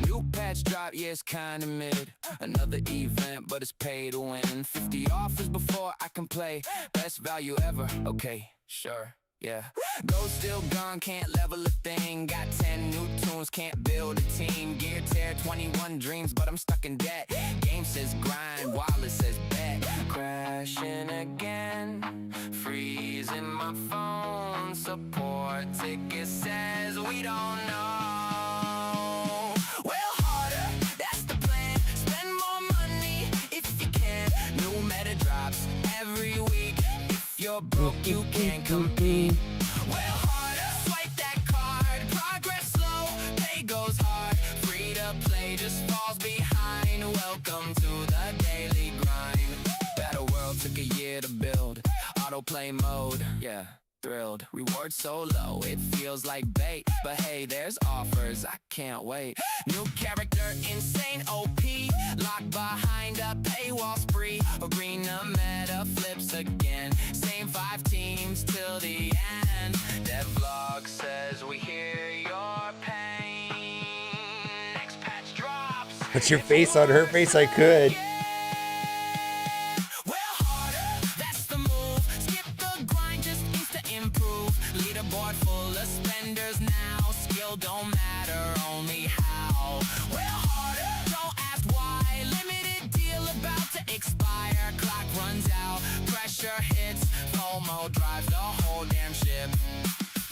New patch drop, yeah, it's kinda mid. Another event, but it's pay to win. 50 offers before I can play. Best value ever, okay, sure. Yeah, gold still gone, can't level a thing. Got 10 new tunes, can't build a team. Gear tear, 21 dreams, but I'm stuck in debt. Game says grind, wallet says bet. Crashing again, freezing my phone. Support ticket says we don't know. Well, harder, that's the plan. Spend more money if you can. New meta drops every week. You're broke, you can't compete. Well, harder, swipe that card. Progress slow, pay goes hard. Free to play just falls behind. Welcome to the daily grind. Battle World took a year to build. Autoplay mode, yeah, thrilled. Reward so low, it feels like bait. But hey, there's offers, I can't wait. New character, insane OP. Locked behind a paywall spree. Arena meta flips again. Same 5 teams till the end. Devlog says we hear your pain. Next patch Put your face on her face, I could. Well, harder, that's the move. Skip the grind, just instant improve. Leaderboard full of spenders now. Skill don't matter, only how. Well, harder, don't ask why. Limited deal about to expire. Clock runs out, pressure hits. FOMO drives the whole damn ship.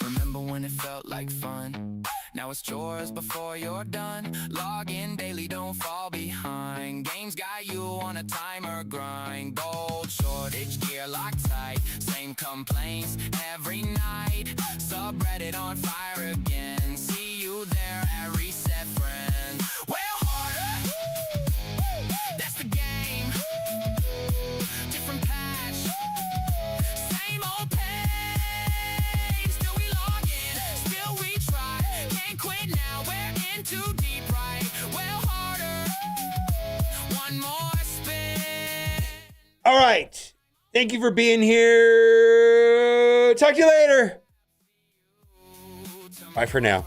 Remember when it felt like fun? Now it's chores before you're done. Log in daily, don't fall behind. Games got you on a timer grind. Gold shortage, gear locked tight. Same complaints every night. Subreddit on fire again. See you there at reset, friend. Well, harder, that's the game. Different patch, same old pain. Still we log in, still we try. Can't quit now, we're in too deep, right? Well, harder, one more spin. All right. Thank you for being here. Talk to you later. Bye for now.